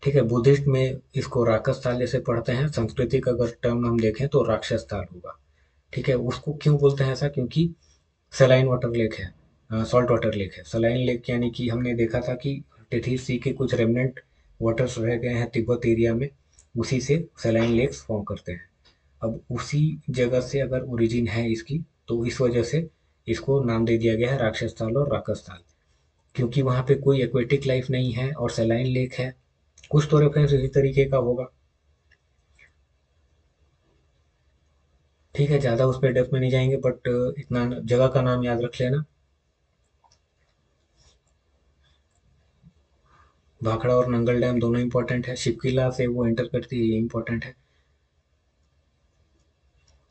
ठीक है। बुद्धिस्ट में इसको राकस ताल जैसे पढ़ते हैं, सांस्कृतिक अगर टर्म हम देखें तो राक्षस ताल होगा, ठीक है। उसको क्यों बोलते हैं ऐसा, क्योंकि सलाइन वाटर लेक है, सॉल्ट वाटर लेक है। सलाइन लेक यानी कि हमने देखा था कि टेथी सी के कुछ रेमनेंट वाटर्स रह गए हैं तिब्बत एरिया में, उसी से सलाइन लेक्स फॉर्म करते हैं। अब उसी जगह से अगर ओरिजिन है इसकी, तो इस वजह से इसको नाम दे दिया गया है राक्षस ताल और राकस ताल, क्योंकि वहाँ पे कोई एक्वेटिक लाइफ नहीं है और सलाइन लेक है। कुछ तो रेफरेंस इसी तरीके का होगा, ठीक है। ज़्यादा उस पर डेप्थ में नहीं जाएंगे, बट इतना जगह का नाम याद रख लेना। भाखड़ा और नंगल डैम दोनों इंपॉर्टेंट है, शिपकिला से वो एंटर करती है, ये इंपॉर्टेंट है।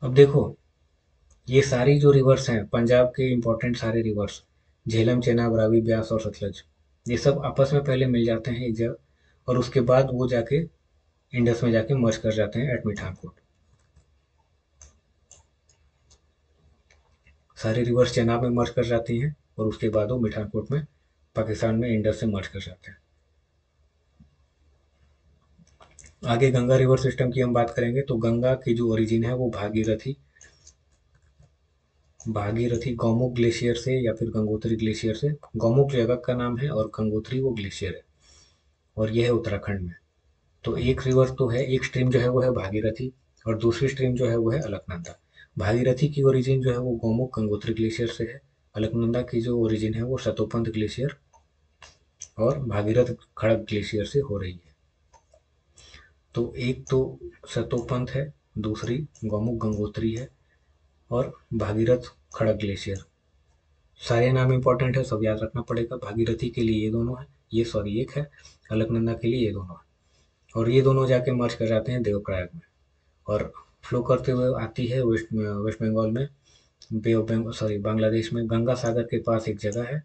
अब देखो, ये सारी जो रिवर्स हैं पंजाब के इंपॉर्टेंट सारे रिवर्स, झेलम, चेनाब, रावी, ब्यास और सतलज, ये सब आपस में पहले मिल जाते हैं एक जगह, और उसके बाद वो जाके इंडस में जाके मर्ज कर जाते हैं एट मिठानकोट। सारे रिवर्स चेनाब में मर्ज कर जाती हैं और उसके बाद वो मिठानकोट में पाकिस्तान में इंडस से मर्ज कर जाते हैं। आगे गंगा रिवर सिस्टम की हम बात करेंगे तो गंगा की जो ओरिजिन है वो भागीरथी गौमुख ग्लेशियर से या फिर गंगोत्री ग्लेशियर से। गौमुख जगह का नाम है और गंगोत्री वो ग्लेशियर है, और ये है उत्तराखंड में। तो एक रिवर तो है, एक स्ट्रीम जो है वो है भागीरथी, और दूसरी स्ट्रीम जो है वो है अलकनंदा। भागीरथी की ओरिजिन जो है वो गौमुख गंगोत्री ग्लेशियर से है। अलकनंदा की जो ओरिजिन है वो सतोपंथ ग्लेशियर और भागीरथ खड़क ग्लेशियर से हो रही है। तो एक तो सतोपंथ है, दूसरी गौमुख गंगोत्री है, और भागीरथ खड़क ग्लेशियर। सारे नाम इंपॉर्टेंट है, सब याद रखना पड़ेगा। भागीरथी के लिए ये दोनों है, ये सॉरी एक है। अलकनंदा के लिए ये दोनों है, और ये दोनों जाके मर्ज कर जाते हैं देवप्रयाग में, और फ्लो करते हुए आती है वेस्ट बंगाल में, बे ऑफ बंगाल सॉरी बांग्लादेश में गंगा सागर के पास एक जगह है,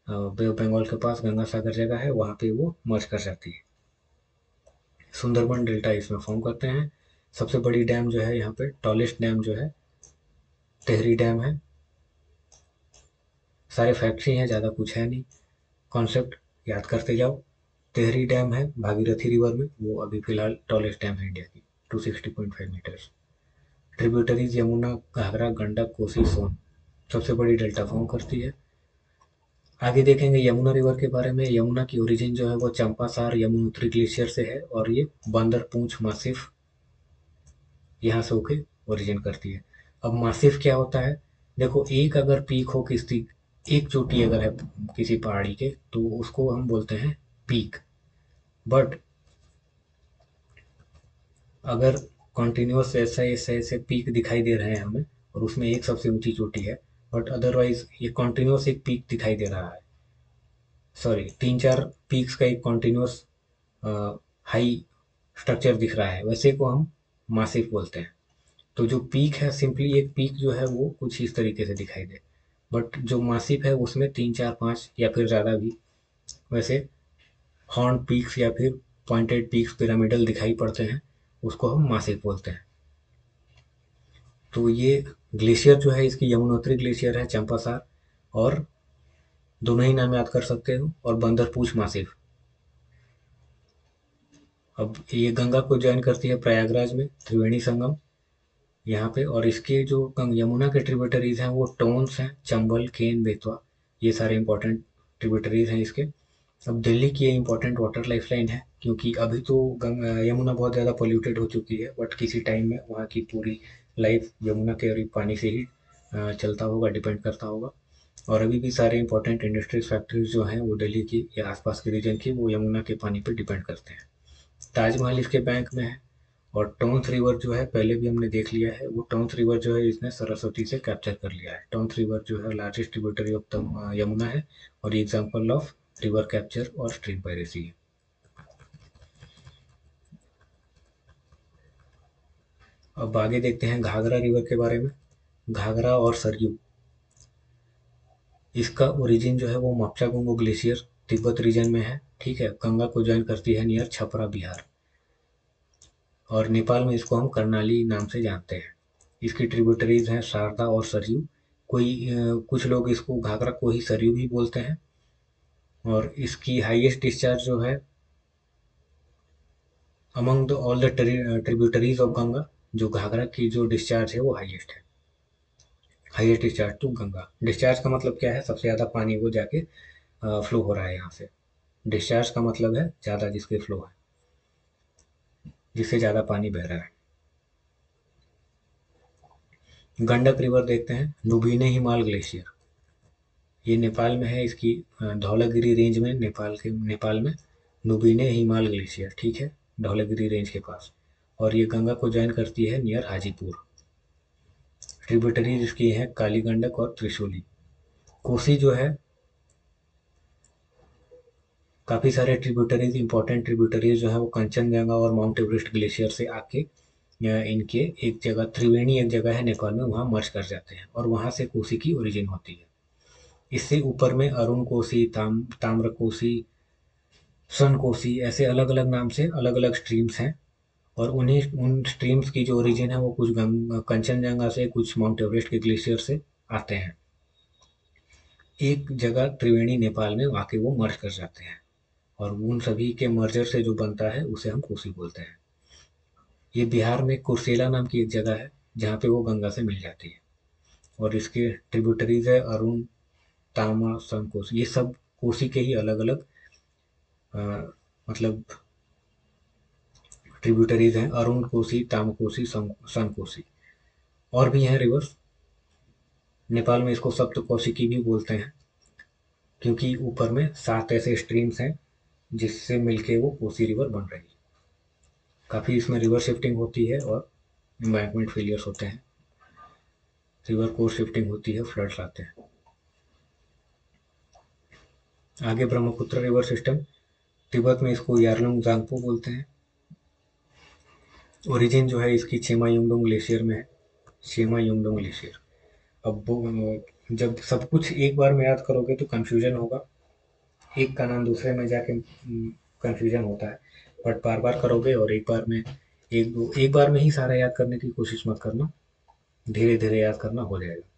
बे ऑफ बंगाल के पास गंगा सागर जगह है, वहाँ पे वो मर्ज कर जाती है। सुंदरबन डेल्टा इसमें फॉर्म करते हैं। सबसे बड़ी डैम जो है यहाँ पे, टॉलेस्ट डैम जो है टेहरी डैम है। सारे फैक्ट्स ही हैं, ज़्यादा कुछ है नहीं, कॉन्सेप्ट याद करते जाओ। टेहरी डैम है भागीरथी रिवर में, वो अभी फिलहाल टॉलेस्ट डैम है इंडिया की, 260.5 मीटर्स। ट्रिब्यूटरीज यमुना, घाघरा, गंडक, कोसी, सोन सबसे बड़ी डेल्टा फॉर्म करती है। आगे देखेंगे यमुना रिवर के बारे में। यमुना की ओरिजिन जो है वो चंपासार यमुनोत्री ग्लेशियर से है, और ये बंदर पूंछ मासिफ यहाँ से होके ओरिजिन करती है। अब मासिफ क्या होता है, देखो एक अगर पीक हो किसी, एक चोटी अगर है किसी पहाड़ी के, तो उसको हम बोलते हैं पीक। बट अगर कंटिन्यूअस ऐसे ऐसे ऐसे पीक दिखाई दे रहे हैं हमें, और उसमें एक सबसे ऊंची चोटी है, बट अदरवाइज ये कंटिन्यूअस एक पीक दिखाई दे रहा है, सॉरी तीन चार पीक्स का एक कॉन्टिन्यूस हाई स्ट्रक्चर दिख रहा है, वैसे को हम मासिफ बोलते हैं। तो जो पीक है, सिंपली एक पीक जो है वो कुछ इस तरीके से दिखाई दे, बट जो मासिफ है उसमें तीन चार पाँच या फिर ज़्यादा भी वैसे हॉर्न पीक्स या फिर पॉइंटेड पीक्स पिरामिडल दिखाई पड़ते हैं, उसको हम मासिफ बोलते हैं। तो ये ग्लेशियर जो है इसकी यमुनोत्री ग्लेशियर है, चंपासार, और दोनों ही नाम याद कर सकते हो, और बंदरपूछ मासिफ। अब ये गंगा को ज्वाइन करती है प्रयागराज में, त्रिवेणी संगम यहाँ पे। और इसके जो यमुना के ट्रिब्यूटरीज हैं वो टोन्स हैं, चंबल, केन, बेतवा, ये सारे इंपॉर्टेंट ट्रिब्यूटरीज हैं इसके। अब दिल्ली की ये इंपॉर्टेंट वाटर लाइफलाइन है, क्योंकि अभी तो यमुना बहुत ज़्यादा पोल्यूटेड हो चुकी है, बट किसी टाइम में वहाँ की पूरी लाइफ यमुना के और पानी से ही चलता होगा, डिपेंड करता होगा। और अभी भी सारे इंपॉर्टेंट इंडस्ट्रीज फैक्ट्रीज जो हैं वो दिल्ली की या आसपास के रीजन की, वो यमुना के पानी पे डिपेंड करते हैं। ताजमहल इसके बैंक में है। और टोंस रिवर जो है पहले भी हमने देख लिया है, वो टोंस रिवर जो है इसने सरस्वती से कैप्चर कर लिया है। टोंस रिवर जो है लार्जेस्ट ट्रिब्यूटरी ऑफ यमुना है, और ये एग्जाम्पल ऑफ रिवर कैप्चर और स्ट्रीम पायरेसी है। अब आगे देखते हैं घाघरा रिवर के बारे में। घाघरा और सरयू, इसका ओरिजिन जो है वो मोपचागुंगो ग्लेशियर तिब्बत रीजन में है, ठीक है। गंगा को ज्वाइन करती है नियर छपरा, बिहार। और नेपाल में इसको हम कर्णाली नाम से जानते हैं। इसकी ट्रिब्यूटरीज हैं शारदा और सरयू। कुछ लोग इसको घाघरा को ही सरयू भी बोलते हैं। और इसकी हाईएस्ट डिस्चार्ज जो है among the all the tributaries of Ganga, जो घाघरा की जो डिस्चार्ज है वो हाईएस्ट है। Highest discharge to Ganga. Discharge का मतलब क्या है, सबसे ज़्यादा पानी वो जाके फ्लो हो रहा है यहाँ से। डिस्चार्ज का मतलब है ज़्यादा जिसके फ्लो है, जिससे ज़्यादा पानी बह रहा है। गंडक रिवर देखते हैं, नुबीने हिमाल ग्लेशियर, ये नेपाल में है। इसकी धौलागिरी रेंज में, नेपाल में नुबीने हिमाल ग्लेशियर, ठीक है, धौलागिरी रेंज के पास। और ये गंगा को ज्वाइन करती है नियर हाजीपुर। ट्रिब्यूटरीज इसकी हैं काली गंडक और त्रिशूली। कोसी जो है, काफ़ी सारे ट्रिब्यूटरीज, इंपॉर्टेंट ट्रिब्यूटरीज जो है वो कंचनजंगा और माउंट एवरेस्ट ग्लेशियर से आके इनके एक जगह, त्रिवेणी एक जगह है नेपाल में, वहाँ मर्ज कर जाते हैं, और वहाँ से कोसी की ओरिजिन होती है। इससे ऊपर में अरुण कोसी, ताम्र कोसी, सन कोसी, ऐसे अलग अलग नाम से अलग अलग स्ट्रीम्स हैं। और उन स्ट्रीम्स की जो ओरिजिन है वो कुछ कंचनजंगा से, कुछ माउंट एवरेस्ट के ग्लेशियर से आते हैं। एक जगह त्रिवेणी नेपाल में आके वो मर्ज कर जाते हैं, और उन सभी के मर्जर से जो बनता है उसे हम कोसी बोलते हैं। ये बिहार में कुर्सेला नाम की एक जगह है, जहाँ पे वो गंगा से मिल जाती है। और इसके ट्रिब्यूटरीज है अरुण, तामा, संकोस, ये सब कोसी के ही अलग अलग मतलब ट्रिब्यूटरीज हैं। अरुण कोसी, ताम कोसी, सन कोसी। और भी हैं रिवर्स। नेपाल में इसको सप्त कोशिकी भी बोलते हैं, क्योंकि ऊपर में 7 ऐसे स्ट्रीम्स हैं जिससे मिलके वो कोसी रिवर बन रही है। काफ़ी इसमें रिवर शिफ्टिंग होती है और एम्बैंकमेंट फेलियर्स होते हैं। रिवर कोर्स शिफ्टिंग होती है, फ्लड्स आते हैं। आगे ब्रह्मपुत्र रिवर सिस्टम, तिब्बत में इसको यारलुंग जांगपो बोलते हैं। ओरिजिन जो है इसकी छेमा युंगडोंग ग्लेशियर में है, छेमा युंगडोंग ग्लेशियर। अब जब सब कुछ एक बार में याद करोगे तो कंफ्यूजन होगा, एक का नाम दूसरे में जाके कंफ्यूजन होता है। बट बार बार करोगे और एक बार में ही सारा याद करने की कोशिश मत करना, धीरे धीरे याद करना हो जाएगा।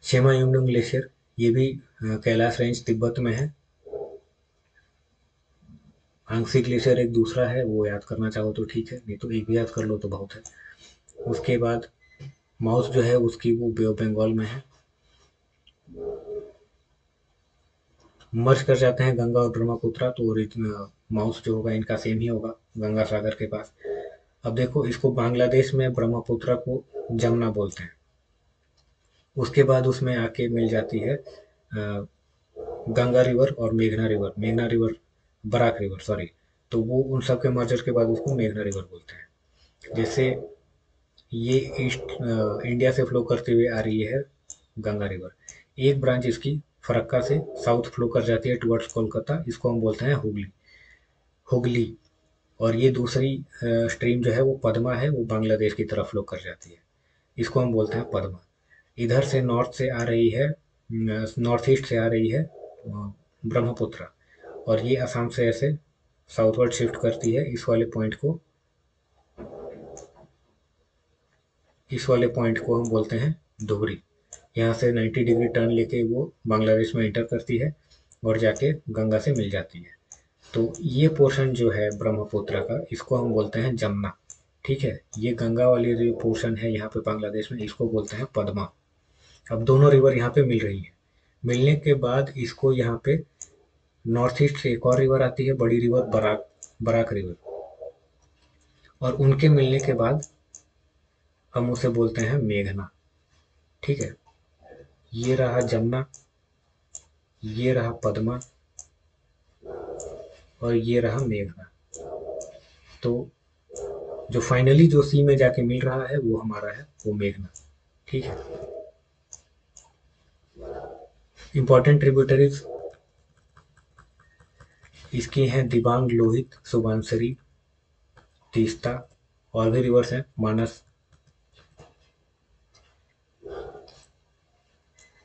शेमा युंगडोंग ग्लेशियर, ये भी कैलाश रेंज तिब्बत में है। आंगसी ग्लेशियर एक दूसरा है, वो याद करना चाहो तो ठीक है, नहीं तो एक भी याद कर लो तो बहुत है। उसके बाद माउस जो है उसकी वो बे ऑफ बंगाल में है। मर्ज कर जाते हैं गंगा और ब्रह्मपुत्र, तो माउस जो होगा इनका सेम ही होगा, गंगा सागर के पास। अब देखो, इसको बांग्लादेश में ब्रह्मपुत्र को जमुना बोलते हैं। उसके बाद उसमें आके मिल जाती है गंगा रिवर और मेघना रिवर, बराक रिवर, सॉरी। तो वो उन सब के मर्जर के बाद उसको मेघना रिवर बोलते हैं। जैसे ये ईस्ट इंडिया से फ्लो करते हुए आ रही है गंगा रिवर, एक ब्रांच इसकी फरक्का से साउथ फ्लो कर जाती है टुवर्ड्स कोलकाता, इसको हम बोलते हैं हुगली, हुगली। और ये दूसरी स्ट्रीम जो है वो पद्मा है, वो बांग्लादेश की तरफ फ्लो कर जाती है, इसको हम बोलते हैं पद्मा। इधर से नॉर्थ से आ रही है, नॉर्थ ईस्ट से आ रही है ब्रह्मपुत्र, और ये असम से ऐसे साउथवर्ड शिफ्ट करती है, इस वाले पॉइंट को इस वाले पॉइंट को हम बोलते हैं डोगरी। यहाँ से 90 डिग्री टर्न लेके वो बांग्लादेश में एंटर करती है और जाके गंगा से मिल जाती है। तो ये पोर्शन जो है ब्रह्मपुत्र का, इसको हम बोलते हैं जमुना। ठीक है, ये गंगा वाली जो पोर्शन है यहाँ पे बांग्लादेश में, इसको बोलते हैं पद्मा। अब दोनों रिवर यहाँ पे मिल रही है। मिलने के बाद इसको यहाँ पे नॉर्थ ईस्ट से एक और रिवर आती है, बड़ी रिवर बराक, बराक रिवर। और उनके मिलने के बाद हम उसे बोलते हैं मेघना। ठीक है, ये रहा जमुना, ये रहा पद्मा, और ये रहा मेघना। तो जो फाइनली जो सी में जाके मिल रहा है वो हमारा है वो मेघना। ठीक है, इंपॉर्टेंट ट्रिब्यूटरीज इसकी हैं दिबांग, लोहित, सुबनसिरी, तीस्ता। और भी रिवर्स हैं, मानस।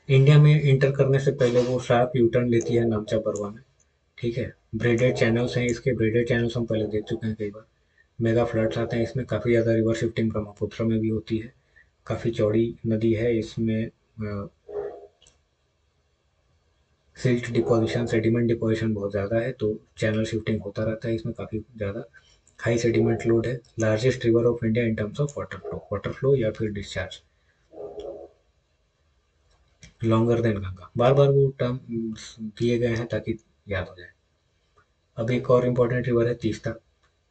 इंडिया में इंटर करने से पहले वो शार्प यू टर्न लेती है नामचा परवा में। ठीक है, ब्रेडेड चैनल्स हैं इसके, ब्रेडेड चैनल्स हम पहले देख चुके हैं कई बार। मेगा फ्लड्स आते हैं इसमें, काफ़ी ज़्यादा रिवर शिफ्टिंग ब्रह्मपुत्र में भी होती है। काफ़ी चौड़ी नदी है इसमें, सिल्ट डिपोजिशन, सेडिमेंट डिपोजिशन बहुत ज़्यादा है, तो चैनल शिफ्टिंग होता रहता है इसमें काफ़ी ज़्यादा। हाई सेडिमेंट लोड है, largest river of India in terms of water flow या फिर डिस्चार्ज, लॉन्गर देन गंगा। बार बार वो टर्म दिए गए हैं ताकि याद हो जाए। अब एक और इम्पोर्टेंट रिवर है तीस्ता।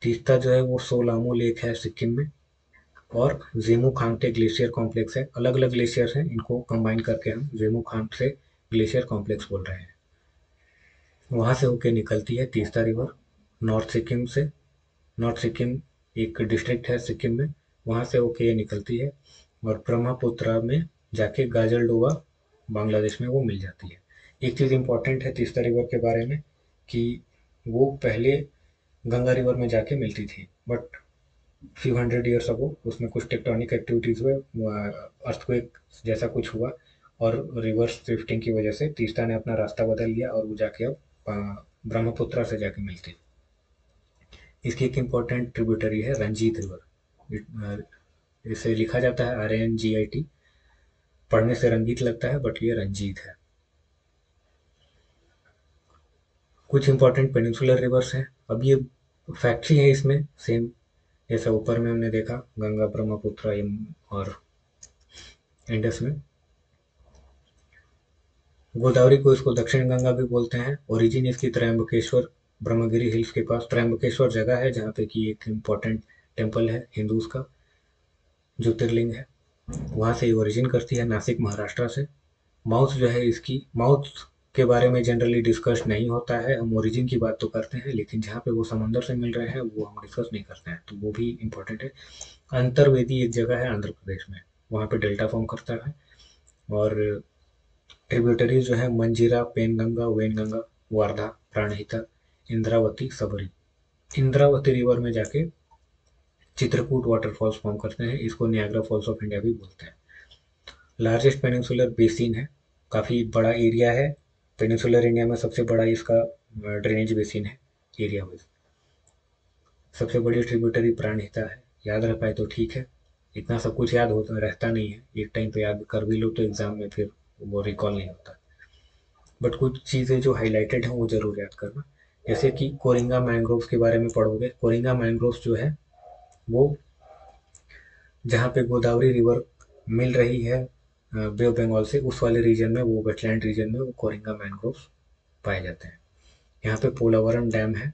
तीस्ता जो है वो सोलामो लेक है सिक्किम में, और जेमू खांगटे ग्लेशियर कॉम्प्लेक्स है। अलग अलग ग्लेशियर हैं, इनको कंबाइन करके हम जेमू खांगटे ग्लेशियर कॉम्प्लेक्स बोल रहे हैं। वहाँ से होके निकलती है तीस्ता रिवर नॉर्थ सिक्किम से। नॉर्थ सिक्किम एक डिस्ट्रिक्ट है सिक्किम में, वहाँ से होके ये निकलती है और ब्रह्मपुत्रा में जाके गाजलडोबा बांग्लादेश में वो मिल जाती है। एक चीज़ इम्पोर्टेंट है तीस्ता रिवर के बारे में कि वो पहले गंगा रिवर में जाके मिलती थी, but few hundred years ago उसमें कुछ टेक्टोनिक एक्टिविटीज़ हुए, अर्थक्वेक जैसा कुछ हुआ, और रिवर्स शिफ्टिंग की वजह से तीस्ता ने अपना रास्ता बदल लिया और वो जाके अब ब्रह्मपुत्रा से जाके मिलती है। इसकी एक इम्पॉर्टेंट ट्रिब्यूटरी है रंजीत रिवर। इसे लिखा जाता है RANGIT, पढ़ने से रंगीत लगता है बट ये रंजीत है। कुछ इंपॉर्टेंट पेनिनसुलर रिवर्स हैं। अब ये फैक्ट्री है इसमें सेम, जैसा ऊपर में हमने देखा गंगा, ब्रह्मपुत्र और इंडस में। गोदावरी को इसको दक्षिण गंगा भी बोलते हैं। ओरिजिन इसकी त्रयंबकेश्वर ब्रह्मगिरी हिल्स के पास त्रयंबकेश्वर जगह है जहाँ पे कि एक इम्पोर्टेंट टेम्पल है हिंदूज का, ज्योतिर्लिंग है। वहाँ से ये ओरिजिन करती है, नासिक महाराष्ट्र से। माउथ जो है इसकी, माउथ के बारे में जनरली डिस्कस नहीं होता है, हम ओरिजिन की बात तो करते हैं, लेकिन जहाँ पे वो समंदर से मिल रहे हैं वो हम डिस्कस नहीं करते हैं, तो वो भी इम्पोर्टेंट है। अंतर्वेदी एक जगह है आंध्र प्रदेश में, वहाँ पे डेल्टा फॉर्म करता है। और ट्रिब्यूटरीज जो है मंजीरा, पेनगंगा, वेनगंगा, वारधा, प्राणहिता, इंद्रावती, सबरी। इंद्रावती रिवर में जाके चित्रकूट वाटरफॉल्स फॉर्म करते हैं, इसको नियाग्रा फॉल्स ऑफ इंडिया भी बोलते हैं। लार्जेस्ट पेनिनसुलर बेसिन है, काफ़ी बड़ा एरिया है। पेनिनसुलर इंडिया में सबसे बड़ा इसका ड्रेनेज बेसिन है एरिया वाइज। सबसे बड़ी ट्रिब्यूटरी प्राणहिता है, याद रख पाए तो ठीक है, इतना सब कुछ याद होता रहता नहीं है, एक टाइम पे याद कर भी लो तो एग्जाम में फिर वो रिकॉल नहीं होता। बट कुछ चीज़ें जो हाईलाइटेड हैं वो जरूर याद करना। जैसे कि कोरिंगा मैंग्रोव्स के बारे में पढ़ोगे, कोरिंगा मैंग्रोव्स जो है वो जहाँ पे गोदावरी रिवर मिल रही है बे ऑफ बंगाल से, उस वाले रीजन में, वो वेटलैंड रीजन में वो कोरिंगा मैंग्रोव्स पाए जाते हैं। यहाँ पे पोलावरम डैम है।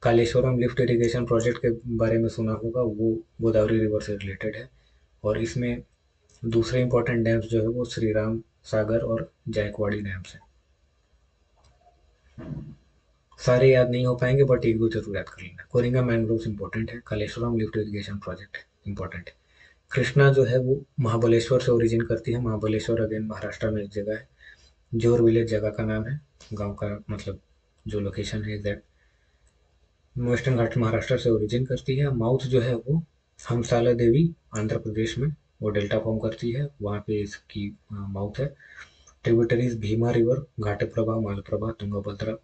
कालेश्वरम लिफ्ट इरिगेशन प्रोजेक्ट के बारे में सुना होगा, वो गोदावरी रिवर से रिलेटेड है। और इसमें दूसरे इंपॉर्टेंट डैम्स जो है वो श्री राम सागर और जायकवाड़ी डैम्स हैं। सारे याद नहीं हो पाएंगे बट एक दो जरूर याद कर लेना। कोरिंगा मैंग्रोव्स इंपॉर्टेंट है, Kaleshwaram lift irrigation project important है। कृष्णा जो है वो महाबलेश्वर से ओरिजिन करती है। महाबलेश्वर अगेन महाराष्ट्र में एक जगह है, जोर विलेज जगह का नाम है, गांव का मतलब जो लोकेशन है एग्जैक्ट। वेस्टर्न घाट महाराष्ट्र से ओरिजिन करती है। माउथ जो है वो हमसाला देवी आंध्र प्रदेश में वो डेल्टा फॉर्म करती है, वहाँ पे इसकी माउथ है। Tributaries Bhima river, Ghataprabha, Malaprabha, Tungabhadra.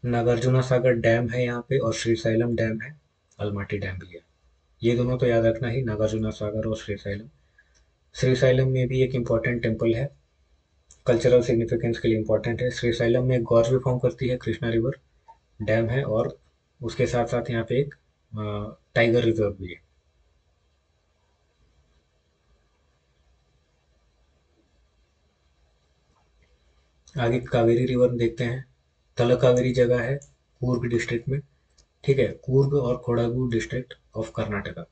Nagarjuna Sagar dam है यहाँ पे, और श्रीशैलम डैम है, अलमाटी डैम भी है। ये दोनों तो याद रखना ही, नागार्जुना सागर और श्रीशैलम। श्रीशैलम में भी एक इम्पॉर्टेंट टेम्पल है, कल्चरल सिग्निफिकेंस के लिए इम्पोर्टेंट है। श्रीशैलम में एक गॉर्ज भी फॉर्म करती है, कृष्णा रिवर डैम है, और उसके साथ साथ यहाँ पे एक टाइगर रिजर्व भी है। आगे कावेरी रिवर देखते हैं। तलकावेरी जगह है कूर्ग डिस्ट्रिक्ट में, ठीक है, कूर्ग और Kodagu district of Karnataka.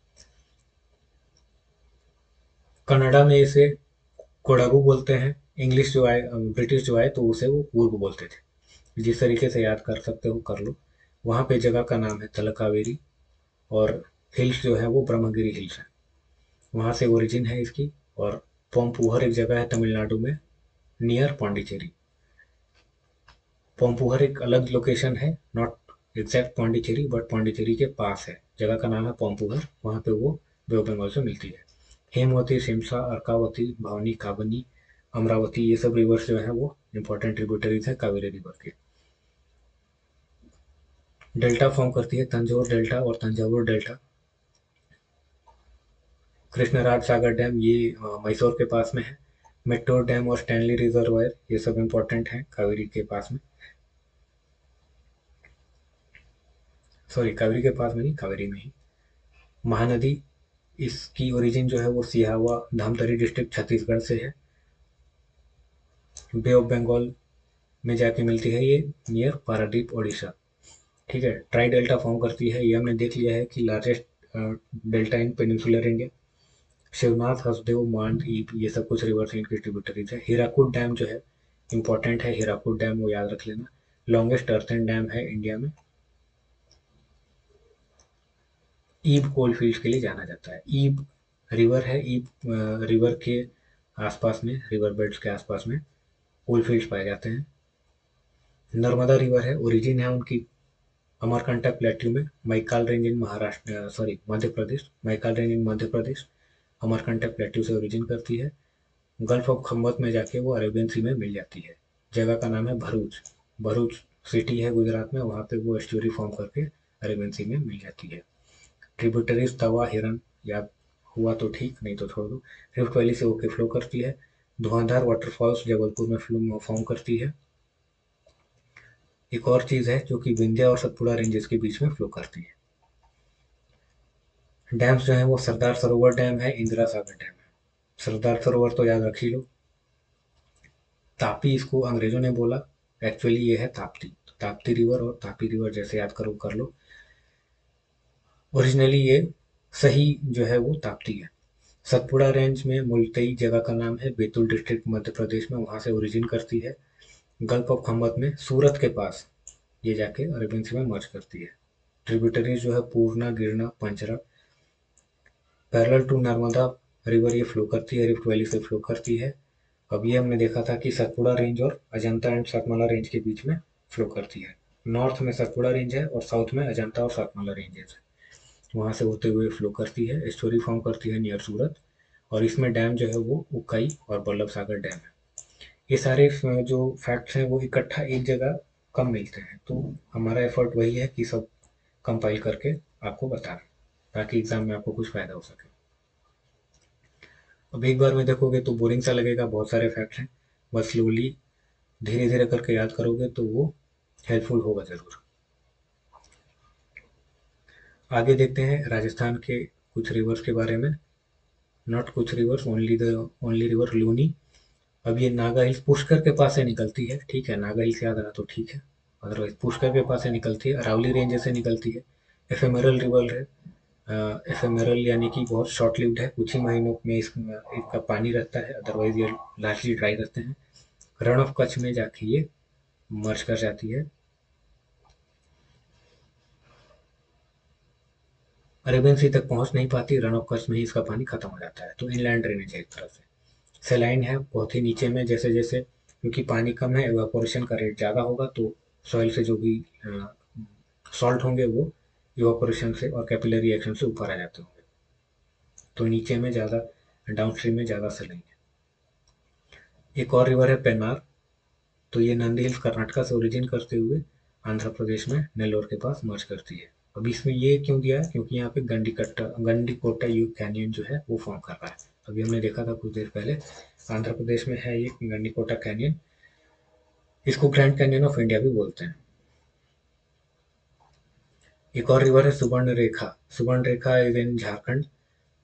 Canada में इसे कोडागु बोलते हैं। इंग्लिश जो आए, ब्रिटिश जो आए तो उसे वो कूर्ग बोलते थे। जिस तरीके से याद कर सकते हो कर लो। वहाँ पे जगह का नाम है तलकावेरी, और हिल्स जो है वो ब्रह्मगिरी हिल्स है, वहाँ से ओरिजिन है इसकी। और पोम्पुहर एक जगह है तमिलनाडु में, नियर पौंडीचेरी। पोम्पुहर एक अलग लोकेशन है, not exact Pondicherry, but Pondicherry के पास है। जगह का नाम है पोम्पुहर, वहाँ पे वो बे ऑफ बंगाल से मिलती है। हेमवती, सिमसा, अर्कावती, भावनी, काबनी, अमरावती, ये सब रिवर्स जो है वो इंपॉर्टेंट ट्रिब्यूटरीज है कावेरी रिवर के। डेल्टा फॉर्म करती है तंजौर डेल्टा और तंजावुर डेल्टा। कृष्णराज सागर डैम ये मैसूर के पास में है। मेट्रोर डैम और स्टैनली रिजर्वायर ये सब इंपॉर्टेंट हैं कावेरी के पास में। सॉरी, कावेरी के पास में नहीं, कावेरी में ही। महानदी, इसकी ओरिजिन जो है वो सिहावा धामतरी डिस्ट्रिक्ट छत्तीसगढ़ से है। बे ऑफ बंगाल में जाके मिलती है ये, नियर पारादीप ओडिशा। ठीक है, ट्राई डेल्टा फॉर्म करती है, ये हमने देख लिया है कि largest delta in peninsular India. Shivnath, Hasdeo, Mand, Ib, ये सब कुछ रिवर्स इनकी ट्रिब्यूटरीज है। हीराकुड डैम जो है इंपॉर्टेंट है, हीराकुड डैम वो याद रख लेना। लॉन्गेस्ट अर्थन डैम है इंडिया में। ईब कोल फील्ड के लिए जाना जाता है। ईब रिवर है, ईब रिवर के आसपास में, रिवर बेड्स के आसपास में कोल फील्ड्स पाए जाते हैं। नर्मदा रिवर है, ओरिजिन है उनकी अमरकंटक प्लेट्यू में, मैकाल रेंज इन महाराष्ट्र, सॉरी मध्य प्रदेश, मैकाल रेंज इन मध्य प्रदेश, अमरकंटक प्लेट्यू से ओरिजिन करती है। गल्फ ऑफ खम्बत में जाके वो अरेबियन सी में मिल जाती है। जगह का नाम है भरूच। भरूच सिटी है गुजरात में, वहाँ पे वो एस्ट्यूरी फॉर्म करके अरेबियन सी में मिल जाती है। ट्रिब्यूटरीज तवा, हिरन, याद हुआ तो ठीक, नहीं तो छोड़ दो। रिफ्ट वैली से होके फ्लो करती है। धुआंधार वाटरफॉल्स जबलपुर में फ्लो फॉर्म करती है। एक और चीज़ है जो कि विंध्या और सतपुड़ा रेंजेस के बीच में फ्लो करती है। डैम्स जो है वो सरदार सरोवर डैम है, इंदिरा सागर डैम है। सरदार सरोवर तो याद रख ही लो। तापी इसको अंग्रेजों ने बोला, एक्चुअली ये है ताप्ती। ताप्ती रिवर और तापी रिवर जैसे याद करो कर लो। ओरिजिनली ये सही जो है वो ताप्ती है। सतपुड़ा रेंज में मुल्तई जगह का नाम है, बैतूल डिस्ट्रिक्ट मध्य प्रदेश में, वहां से ओरिजिन करती है। गल्फ ऑफ खम्बत में सूरत के पास ये जाके अरेबियन सी में मर्ज करती है। ट्रिब्यूटरीज जो है पूर्णा, गिरना, पंचरा। पैरेलल टू नर्मदा रिवर ये फ्लो करती है, रिफ्ट वैली से फ्लो करती है। अब ये हमने देखा था कि सतपुड़ा रेंज और अजंता एंड सातमाला रेंज के बीच में फ्लो करती है। नॉर्थ में सतपुड़ा रेंज है और साउथ में अजंता और सातमाला रेंजेस है, वहाँ से होते हुए फ्लो करती है, एस्टोरी फॉर्म करती है नियर सूरत। और इसमें डैम जो है वो उकाई और बल्लभ सागर डैम है। ये सारे जो फैक्ट्स हैं वो इकट्ठा एक जगह कम मिलते हैं, तो हमारा एफर्ट वही है कि सब कंपाइल करके आपको बताएं, ताकि एग्जाम में आपको कुछ फायदा हो सके। अब एक बार में देखोगे तो बोरिंग सा लगेगा, बहुत सारे फैक्ट्स हैं, बस स्लोली धीरे धीरे करके याद करोगे तो वो हेल्पफुल होगा ज़रूर। आगे देखते हैं राजस्थान के कुछ रिवर्स के बारे में। नॉट कुछ रिवर्स, ओनली रिवर लूनी। अब ये नागा हिल्स पुष्कर के पास से निकलती है, ठीक है, नागा हिल्स याद रहा तो ठीक है, अदरवाइज पुष्कर के पास से निकलती है, अरावली रेंज से निकलती है। एफेमेरल रिवर है। एफेमेरल यानी कि बहुत शॉर्ट लिव्ड है, कुछ ही महीनों में इसका पानी रहता है, अदरवाइज ये लार्जली ड्राई रहते हैं। रण ऑफ कच्छ में जाके ये मर्ज कर जाती है। अरेबियन सी तक पहुंच नहीं पाती, रन ऑफ कच्छ में ही इसका पानी खत्म हो जाता है, तो इनलैंड ड्रेनेज है एक तरह से। सेलाइन है बहुत ही नीचे में, जैसे जैसे क्योंकि पानी कम है, एवापोरेशन का रेट ज़्यादा होगा, तो सॉइल से जो भी सॉल्ट होंगे वो इवापोरेशन से और कैपिलरी एक्शन से ऊपर आ जाते होंगे, तो नीचे में ज़्यादा, डाउनस्ट्रीम में ज़्यादा सेलाइन है। एक और रिवर है पेन्नार, तो ये नंदी हिल्स कर्नाटका से ओरिजिन करते हुए आंध्र प्रदेश में नेल्लोर के पास मर्ज करती है। अब इसमें ये क्यों दिया है, क्योंकि यहाँ पे गंडीकोटा यू कैनियन जो है वो फॉर्म कर रहा है। अभी हमने देखा था कुछ देर पहले, आंध्र प्रदेश में है ये गंडीकोटा कैनियन। इसको ग्रैंड कैनियन ऑफ इंडिया भी बोलते हैं। एक और रिवर है सुवर्ण रेखा। सुवर्ण रेखा इज इन झारखंड।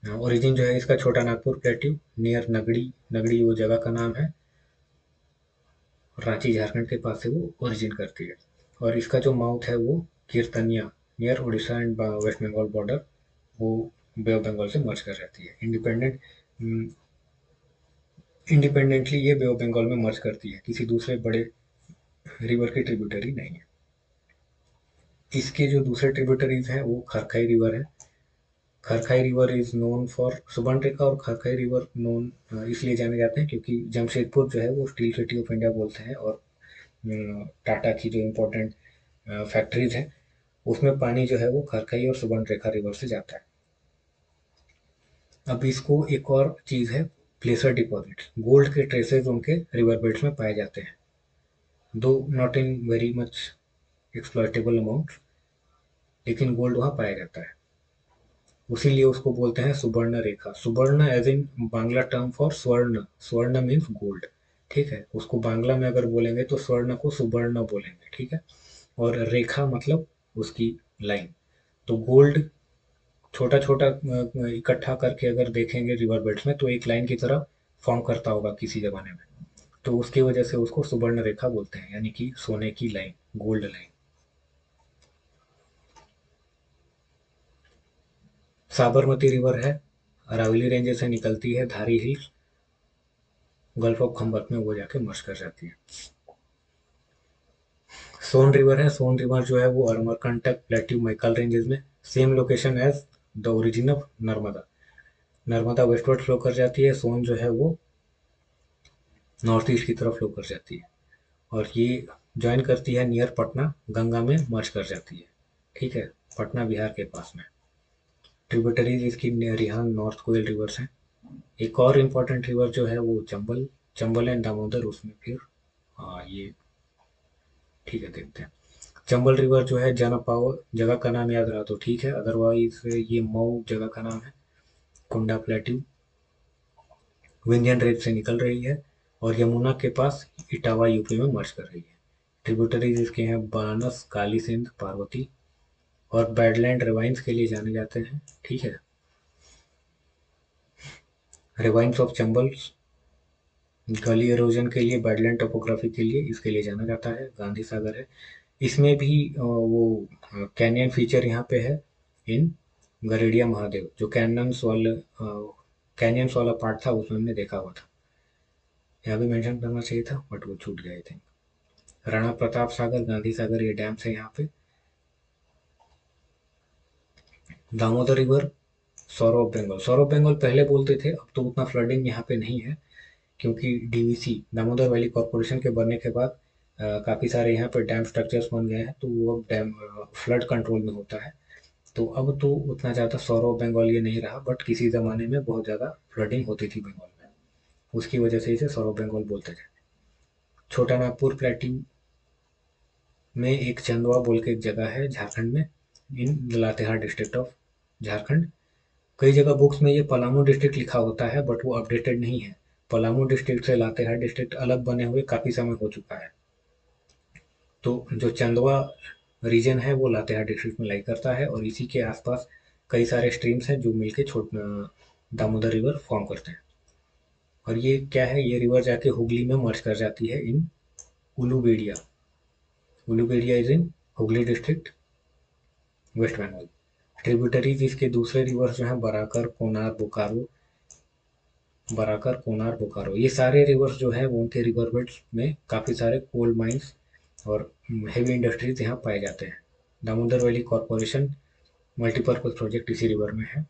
ओरिजिन जो है इसका छोटा नागपुर प्लेट्यू नियर नगड़ी, नगड़ी वो जगह का नाम है, रांची झारखंड के पास से वो ओरिजिन करती है। और इसका जो माउथ है वो Kirtania near Orissa and West Bengal border, वो बे ऑफ बंगाल से मर्ज कर जाती है। इंडिपेंडेंटली ये बे ऑफ बंगाल में मर्ज करती है, किसी दूसरे बड़े रिवर की ट्रिब्यूटरी नहीं है। इसके जो दूसरे ट्रिब्यूटरीज हैं वो खरखाई रिवर है। खरखाई रिवर इज नोन फॉर सुबर्ण रेखा, और खरखाई रिवर नोन इसलिए जाने जाते हैं क्योंकि जमशेदपुर जो है वो स्टील सिटी ऑफ इंडिया बोलते हैं, और टाटा की जो इम्पोर्टेंट फैक्ट्रीज हैं उसमें पानी जो है वो खरखई और सुबर्ण रेखा रिवर से जाता है। अब इसको एक और चीज़ है, प्लेसर डिपॉजिट। गोल्ड के ट्रेसेस उनके रिवर बेड्स में पाए जाते हैं, though not in very much exploitable amount, लेकिन गोल्ड वहाँ पाया जाता है। उसीलिए उसको बोलते हैं Suvarna Rekha. Suvarna as in Bangla term for Swarna. Swarna means gold, ठीक है। उसको बांग्ला में अगर बोलेंगे तो स्वर्ण को सुवर्ण बोलेंगे, ठीक है। और रेखा मतलब उसकी लाइन। तो गोल्ड छोटा छोटा इकट्ठा करके अगर देखेंगे रिवर बेड्स में, तो एक लाइन की तरह फॉर्म करता होगा किसी जमाने में, तो उसकी वजह से उसको सुवर्ण रेखा बोलते हैं, यानी कि सोने की line, gold line. Sabarmati river है, अरावली रेंजेस से निकलती है, धारी हिल्स, गल्फ ऑफ खंबत में वो जाके मर्ज कर जाती है। सोन रिवर है। सोन रिवर जो है वो अमरकंटक प्लेट्यू मैकल रेंजेस में, same location as the origin of Narmada. Narmada westward flow कर जाती है, सोन जो है वो नॉर्थ ईस्ट की तरफ फ्लो कर जाती है, और ये ज्वाइन करती है नियर पटना, गंगा में मर्ज कर जाती है, ठीक है, पटना बिहार के पास में। ट्रिब्यूटरीज इसकी रिहान नॉर्थ कोयल रिवर्स हैं। एक और इम्पोर्टेंट रिवर जो है वो चंबल, चंबल एंड दामोदर, उसमें फिर ये ठीक है, देखते हैं। चंबल रिवर जो है जनपाव जगह का नाम याद रहा तो ठीक है, अदरवाइज ये मऊ जगह का नाम है। कुंडा प्लेट्यू विंध्यन रेंज से निकल रही है, और यमुना के पास इटावा यूपी में मर्ज कर रही है। ट्रिब्यूटरीज इसके हैं बानस, काली सिंध, पार्वती, और बैडलैंड रिवाइंस के लिए जाने जाते हैं, ठीक है। रिवाइंस ऑफ चंबल गली एरोजन के लिए, बैडलैंड टोपोग्राफी के लिए इसके लिए जाना जाता है। गांधी सागर है, इसमें भी वो कैनियन फीचर यहाँ पे है इन गरेडिया महादेव, जो कैनियंस वाला पार्ट था उसमें हमने देखा हुआ था। यहाँ भी मेंशन करना चाहिए था बट वो छूट गया आई थिंक। राणा प्रताप सागर, गांधी सागर, ये डैम्स है यहाँ पे। दामोदर रिवर, सौरव बंगाल। सौरव बंगाल पहले बोलते थे, अब तो उतना फ्लडिंग यहाँ पे नहीं है, क्योंकि डीवीसी दामोदर वैली कॉरपोरेशन के बनने के बाद काफ़ी सारे यहाँ पे डैम स्ट्रक्चर्स बन गए हैं, तो वो अब डैम फ्लड कंट्रोल में होता है। तो अब तो उतना ज़्यादा सौरव बंगाल ये नहीं रहा, बट किसी ज़माने में बहुत ज़्यादा फ्लडिंग होती थी बंगाल में, उसकी वजह से इसे सौरव बंगाल बोलते थे। छोटा नागपुर प्लेट्यू में एक चंदवा बोल के एक जगह है झारखंड में, इन लातेहार डिस्ट्रिक्ट ऑफ झारखंड। कई जगह बुक्स में ये पलामू डिस्ट्रिक्ट लिखा होता है, बट वो अपडेटेड नहीं है। पलामू डिस्ट्रिक्ट से लातेहार डिस्ट्रिक्ट अलग बने हुए काफ़ी समय हो चुका है। तो जो चंदवा रीजन है वो लातेहार डिस्ट्रिक्ट में लाई करता है, और इसी के आसपास कई सारे स्ट्रीम्स हैं जो मिलके दामोदर रिवर फॉर्म करते हैं। और ये क्या है, ये रिवर जाके हुगली में मर्ज कर जाती है in Uluberia. Uluberia is in Hooghly district, West Bengal. Tributaries इसके दूसरे रिवर जो हैं बराकर, कोनार, बोकारो, बराकर, कोनार, बोकारो, ये सारे रिवर्स जो है वो उनके रिवर बेड्स में काफ़ी सारे कोल माइंस और हेवी इंडस्ट्रीज यहाँ पाए जाते हैं। Damodar valley corporation multipurpose project इसी रिवर में है।